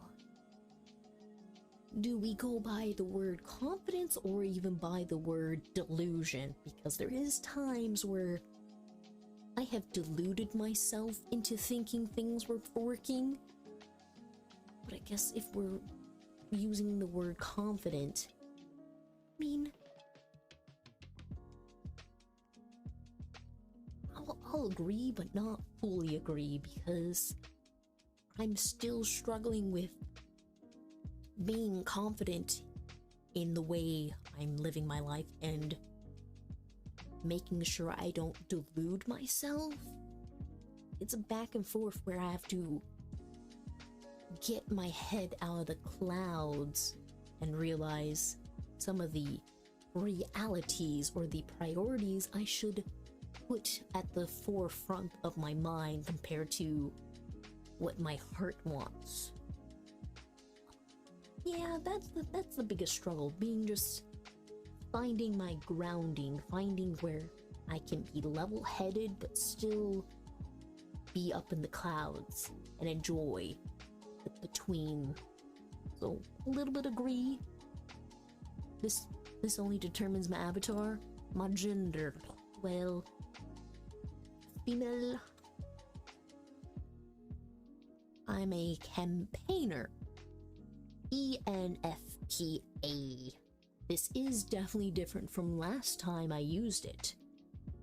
do we go by the word confidence or even by the word delusion? Because there is times where I have deluded myself into thinking things were working. But I guess if we're using the word confident, I mean, I'll agree, but not fully agree, because I'm still struggling with being confident in the way I'm living my life and making sure I don't delude myself. It's a back and forth where I have to get my head out of the clouds and realize some of the realities or the priorities I should put at the forefront of my mind compared to what my heart wants. Yeah, that's the biggest struggle, being just finding my grounding, finding where I can be level-headed but still be up in the clouds and enjoy the between. So a little bit agree. This only determines my avatar, my gender. Well, female. I'm a campaigner. ENFPA. This is definitely different from last time I used it.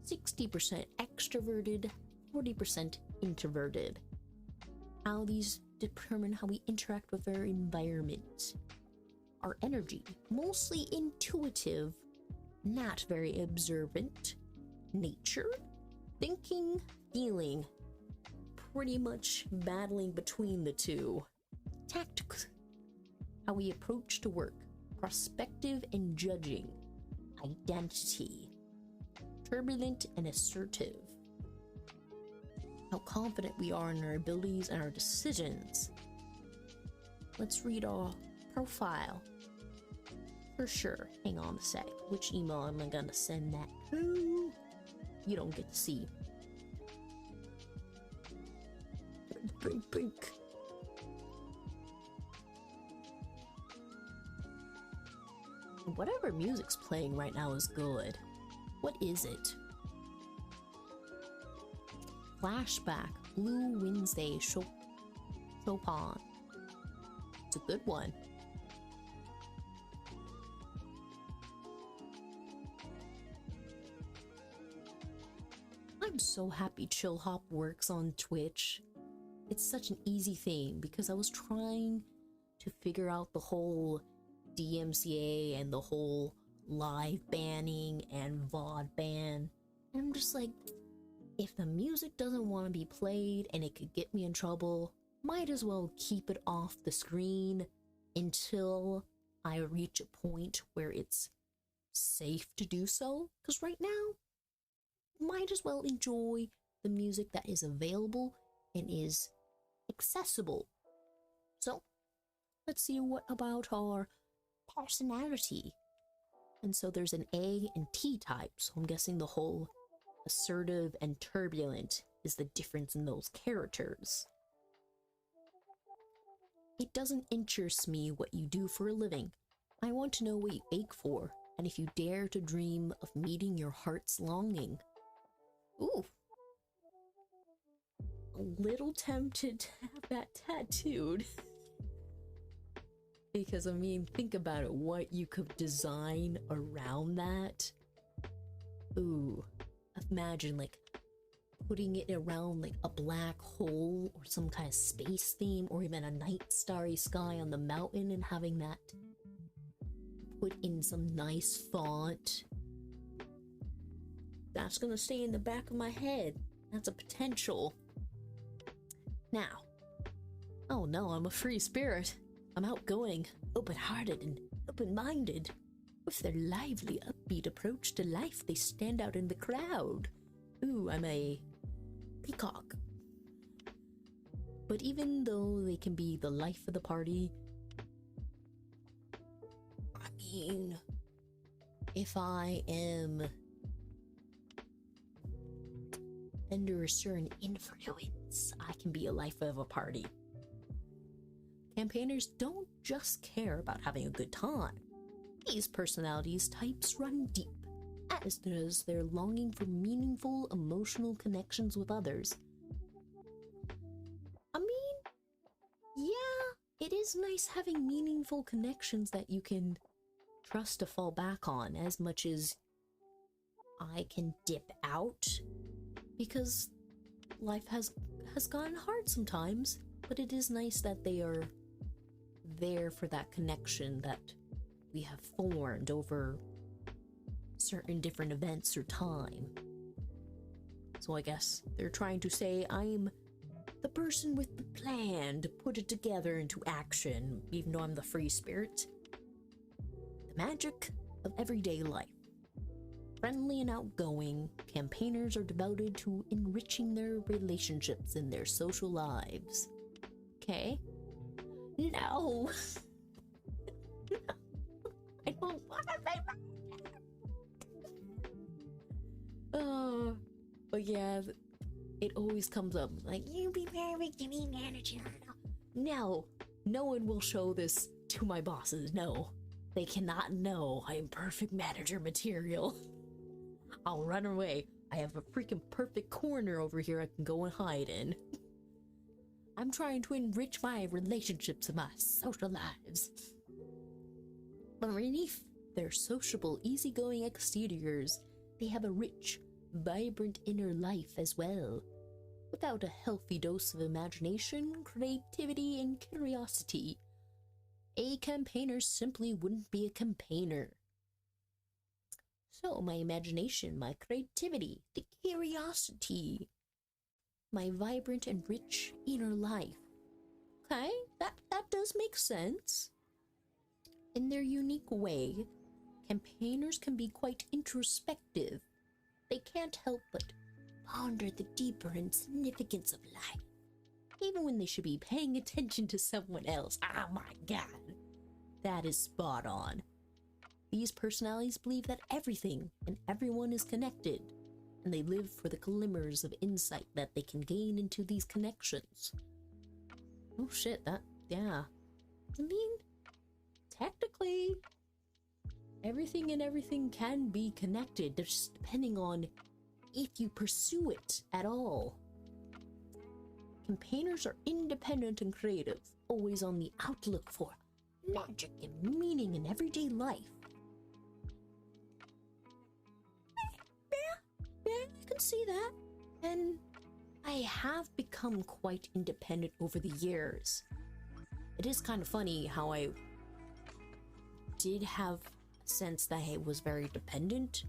60% extroverted, 40% introverted. How these determine how we interact with our environment. Our energy, mostly intuitive, not very observant. Nature, thinking, feeling, pretty much battling between the two. Tactics, how we approach to work. Prospective and judging. Identity, turbulent and assertive. How confident we are in our abilities and our decisions. Let's read our profile. For sure. Hang on a sec. Which email am I gonna send that to? You don't get to see. Blink. Whatever music's playing right now is good. What is it? Flashback, Blue Wednesday, Chopin. It's a good one. I'm so happy Chill Hop works on Twitch. It's such an easy thing because I was trying to figure out the whole DMCA and the whole live banning and VOD ban. And I'm just like, if the music doesn't want to be played and it could get me in trouble, might as well keep it off the screen until I reach a point where it's safe to do so. Because right now, might as well enjoy the music that is available and is accessible. So, let's see what about our personality. And so there's an A and T type, so I'm guessing the whole assertive and turbulent is the difference in those characters. It doesn't interest me what you do for a living. I want to know what you ache for, and if you dare to dream of meeting your heart's longing. Ooh. A little tempted to have that tattooed. Because, I mean, think about it, what you could design around that. Ooh. Imagine, like, putting it around, like, a black hole or some kind of space theme, or even a night starry sky on the mountain, and having that put in some nice font. That's gonna stay in the back of my head. That's a potential. Now, oh no, I'm a free spirit. I'm outgoing, open-hearted, and open-minded. With their lively, upbeat approach to life, they stand out in the crowd. Ooh, I'm a peacock. But even though they can be the life of the party, I mean, if I am under a certain influence, I can be a life of a party. Campaigners don't just care about having a good time. These personalities types run deep, as does their longing for meaningful emotional connections with others. I mean, yeah, it is nice having meaningful connections that you can trust to fall back on, as much as I can dip out, because life has gotten hard sometimes, but it is nice that they are there for that connection that we have formed over certain different events or time. So I guess they're trying to say I'm the person with the plan to put it together into action, even though I'm the free spirit. The magic of everyday life. Friendly and outgoing, campaigners are devoted to enriching their relationships and their social lives. Okay? No! I don't want to say that! But yeah, it always comes up like, you be perfect to be manager. No, no one will show this to my bosses. No, they cannot know I am perfect manager material. I'll run away. I have a freaking perfect corner over here I can go and hide in. I'm trying to enrich my relationships and my social lives. But beneath their sociable, easygoing exteriors, they have a rich, vibrant inner life as well. Without a healthy dose of imagination, creativity, and curiosity, a campaigner simply wouldn't be a campaigner. So my imagination, my creativity, the curiosity, my vibrant and rich inner life. Okay, that does make sense. In their unique way, campaigners can be quite introspective. They can't help but ponder the deeper significance of life, even when they should be paying attention to someone else. Oh my god, that is spot on. These personalities believe that everything and everyone is connected, and they live for the glimmers of insight that they can gain into these connections. Oh shit, yeah. I mean, technically, everything and everything can be connected, just depending on if you pursue it at all. Campaigners are independent and creative, always on the outlook for magic and meaning in everyday life. Yeah, I can see that. And I have become quite independent over the years. It is kind of funny how I did have a sense that I was very dependent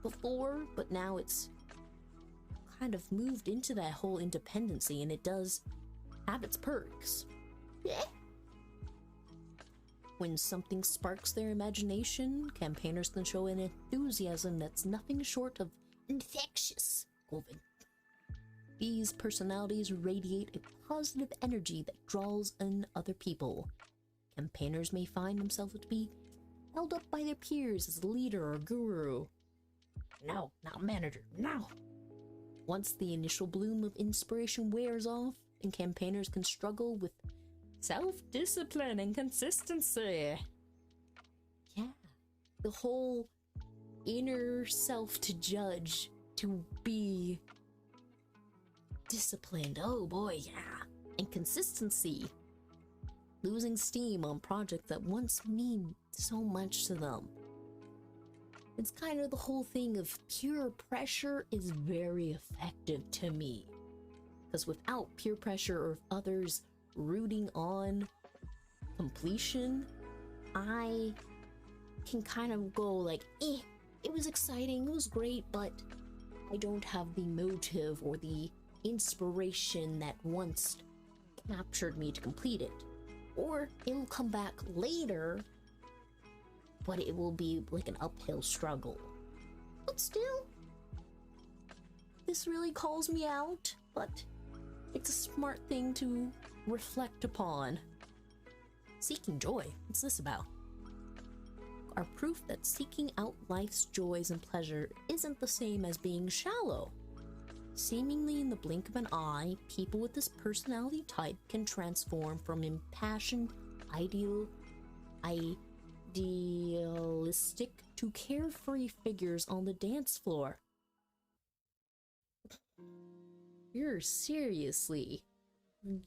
before, but now it's kind of moved into that whole independency, and it does have its perks. Yeah. When something sparks their imagination, campaigners can show an enthusiasm that's nothing short of infectious. These personalities radiate a positive energy that draws in other people. Campaigners may find themselves to be held up by their peers as a leader or guru. No, not manager, no. Once the initial bloom of inspiration wears off, and campaigners can struggle with self-discipline and consistency. Yeah, the whole inner self to judge, to be disciplined, oh boy, yeah. And consistency. Losing steam on projects that once mean so much to them. It's kind of the whole thing of peer pressure is very effective to me. Because without peer pressure or others rooting on completion, I can kind of go like, it was exciting, it was great, but I don't have the motive or the inspiration that once captured me to complete it. Or it'll come back later, but it will be like an uphill struggle. But still, this really calls me out, but it's a smart thing to reflect upon. Seeking joy, what's this about? Are proof that seeking out life's joys and pleasure isn't the same as being shallow. Seemingly in the blink of an eye, people with this personality type can transform from impassioned, idealistic to carefree figures on the dance floor. You're seriously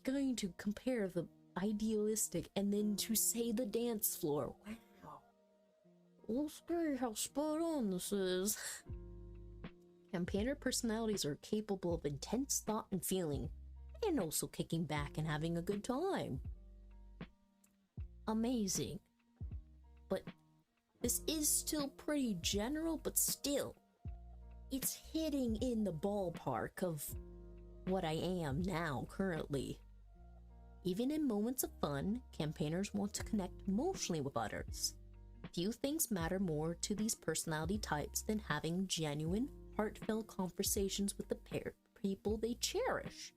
going to compare the idealistic and then to say the dance floor? Wow. Let's see how spot on this is. Campaigner personalities are capable of intense thought and feeling, and also kicking back and having a good time. Amazing. But this is still pretty general, but still, it's hitting in the ballpark of what I am now currently. Even in moments of fun, campaigners want to connect emotionally with others. Few things matter more to these personality types than having genuine, heartfelt conversations with the people they cherish.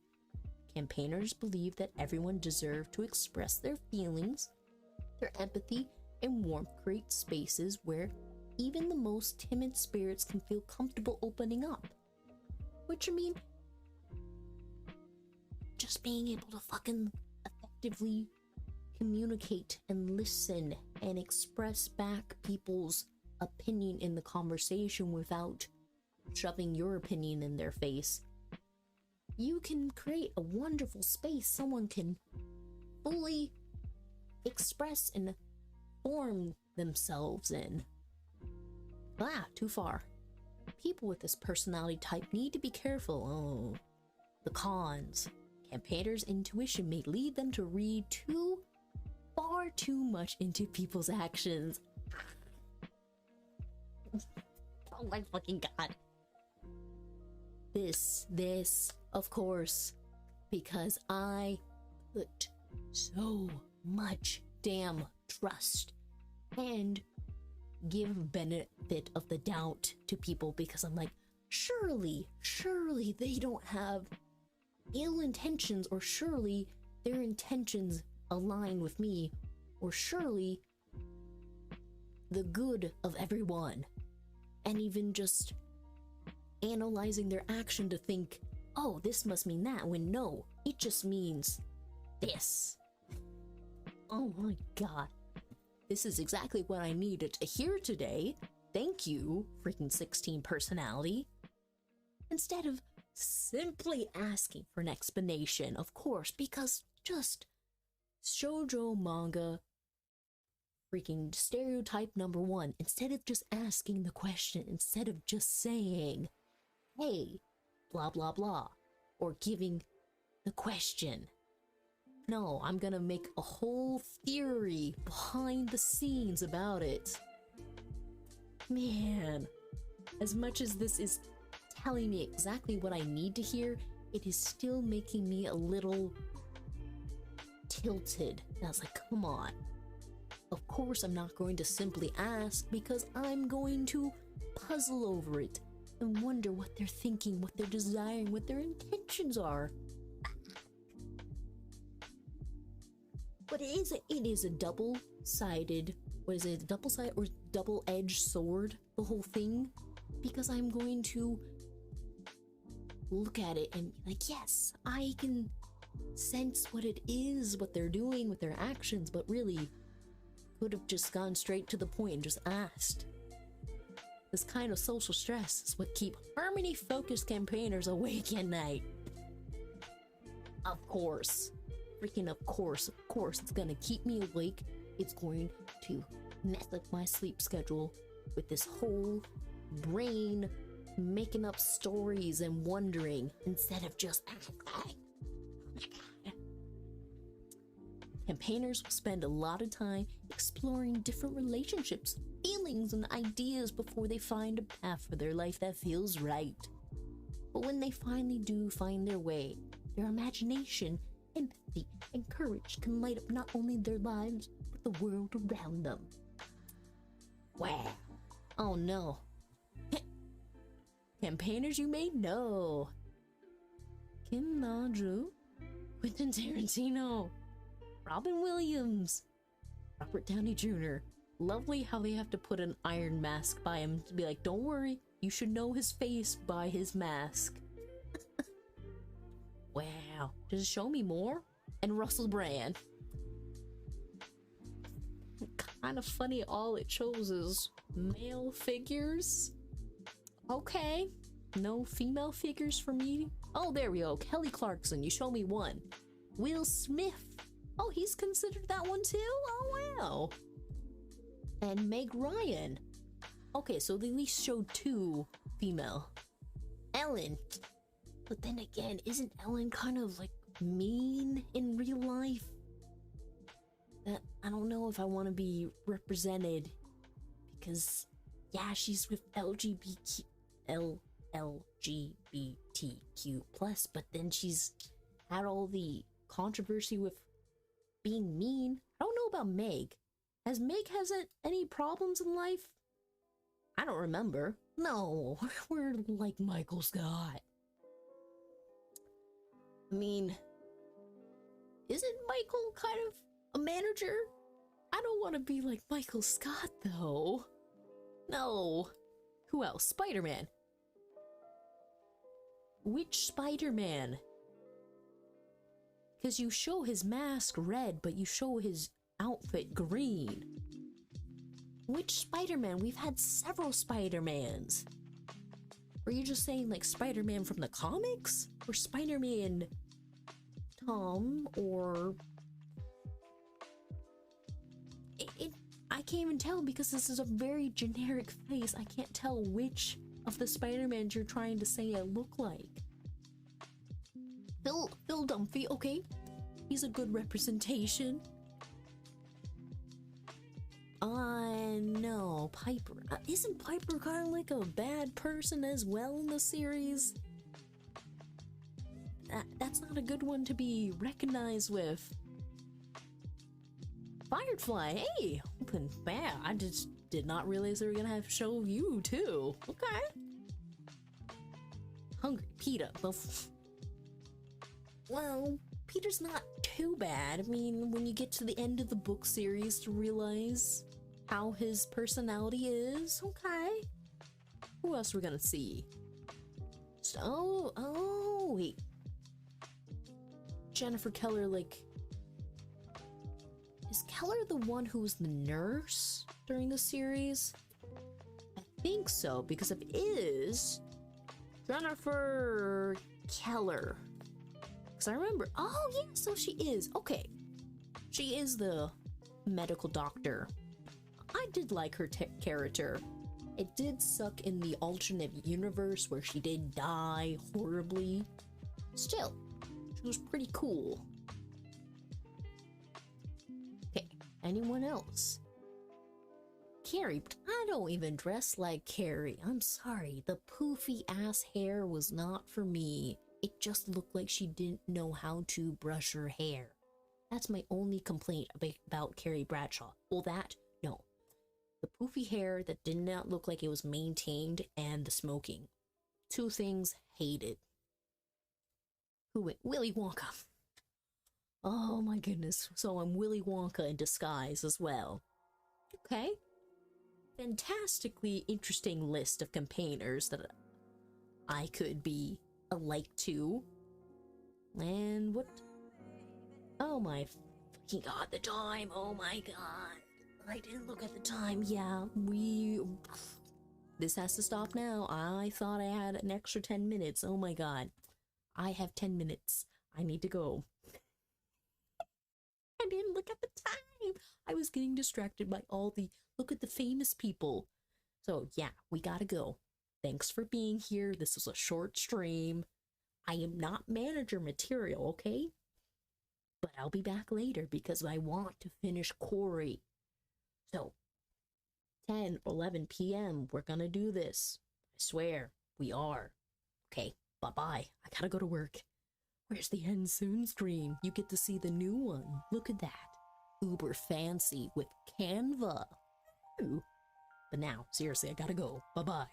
Campaigners believe that everyone deserves to express their feelings. Their empathy and warmth create spaces where even the most timid spirits can feel comfortable opening up. Which, I mean, just being able to fucking effectively communicate and listen and express back people's opinion in the conversation without shoving your opinion in their face, you can create a wonderful space someone can fully express and form themselves in. Too far. People with this personality type need to be careful. The cons. Campaigners' intuition may lead them to read far too much into people's actions. Oh my fucking god. This, of course, because I put so much damn trust and give benefit of the doubt to people, because I'm like, surely they don't have ill intentions, or surely their intentions align with me, or surely the good of everyone. And even just analyzing their action to think, oh, this must mean that, when no, it just means this. Oh my god. this is exactly what I needed to hear today. Thank you, freaking 16 personality. Instead of simply asking for an explanation, of course, because just shoujo manga freaking stereotype number one. Instead of just asking the question, instead of just saying, hey, blah blah blah, or giving the question, no, I'm gonna make a whole theory behind the scenes about it. Man, as much as this is telling me exactly what I need to hear, it is still making me a little tilted. And I was like, come on. Of course I'm not going to simply ask, because I'm going to puzzle over it and wonder what they're thinking, what they're desiring, what their intentions are. But it is a double-sided, what is it, double-sided or double-edged sword, the whole thing, because I'm going to look at it and be like, yes, I can sense what it is, what they're doing with their actions, but really could have just gone straight to the point and just asked. This kind of social stress is what keep harmony-focused campaigners awake at night. Of course. Freaking of course, it's gonna keep me awake. It's going to mess up my sleep schedule with this whole brain making up stories and wondering instead of just campaigners will spend a lot of time exploring different relationships, feelings, and ideas before they find a path for their life that feels right. But when they finally do find their way, their imagination, empathy, and courage can light up not only their lives, but the world around them. Wow. Oh no. Campaigners you may know. Kim Na-ju, Quentin Tarantino, Robin Williams, Robert Downey Jr. Lovely how they have to put an iron mask by him to be like, don't worry, you should know his face by his mask. Wow, just show me more. And Russell Brand. Kind of funny, all it shows is male figures. Okay, no female figures for me. Oh, there we go. Kelly Clarkson, you show me one. Will Smith. Oh, he's considered that one too? Oh, wow. And Meg Ryan. Okay, so they at least showed two female. Ellen. But then again, isn't Ellen kind of like mean in real life? That I don't know if I want to be represented, because yeah, she's with LGBTQ plus, but then she's had all the controversy with being mean. I don't know about Meg. Has Meg any problems in life? I don't remember. No, we're like Michael Scott. I mean, isn't Michael kind of a manager? I don't want to be like Michael Scott, though. No. Who else? Spider-Man. Which Spider-Man? Because you show his mask red, but you show his outfit green. Which Spider-Man? We've had several Spider-Mans. Were you just saying like Spider-Man from the comics? Or Spider-Man Tom, or I can't even tell, because this is a very generic face. I can't tell which of the Spider-Mans you're trying to say I look like. Phil Dunphy, okay, he's a good representation. No, Piper. Isn't Piper kind of like a bad person as well in the series? That's not a good one to be recognized with. Firefly, hey! Wow, I just did not realize they were gonna have show you too. Okay. Hungry Peter. Well, Peter's not too bad. I mean, when you get to the end of the book series to realize how his personality is, okay. Who else we're gonna see? Oh, wait. Jennifer Keller, like, Is Keller the one who was the nurse during the series? I think so, because if it is, Jennifer Keller. Because I remember, oh yeah, so she is. Okay. She is the medical doctor. I did like her character. It did suck in the alternate universe where she did die horribly. Still, she was pretty cool. Okay, anyone else? Carrie, but I don't even dress like Carrie. I'm sorry, the poofy ass hair was not for me. It just looked like she didn't know how to brush her hair. That's my only complaint about Carrie Bradshaw. Well, that, no. The poofy hair that did not look like it was maintained, and the smoking. Two things hated. Who went? Willy Wonka. Oh my goodness. So I'm Willy Wonka in disguise as well. Okay. Fantastically interesting list of campaigners that I could be alike to. And what? Oh my fucking god, the time. Oh my god. I didn't look at the time. Yeah, this has to stop now. I thought I had an extra 10 minutes. Oh my god. I have 10 minutes. I need to go. I didn't look at the time. I was getting distracted by all the look at the famous people. So yeah, we gotta go. Thanks for being here. This was a short stream. I am not manager material, okay? But I'll be back later because I want to finish Corey. So, 10 or 11 p.m., we're gonna do this. I swear, we are. Okay, bye-bye. I gotta go to work. Where's the end soon screen? You get to see the new one. Look at that. Uber fancy with Canva. Ooh. But now, seriously, I gotta go. Bye-bye.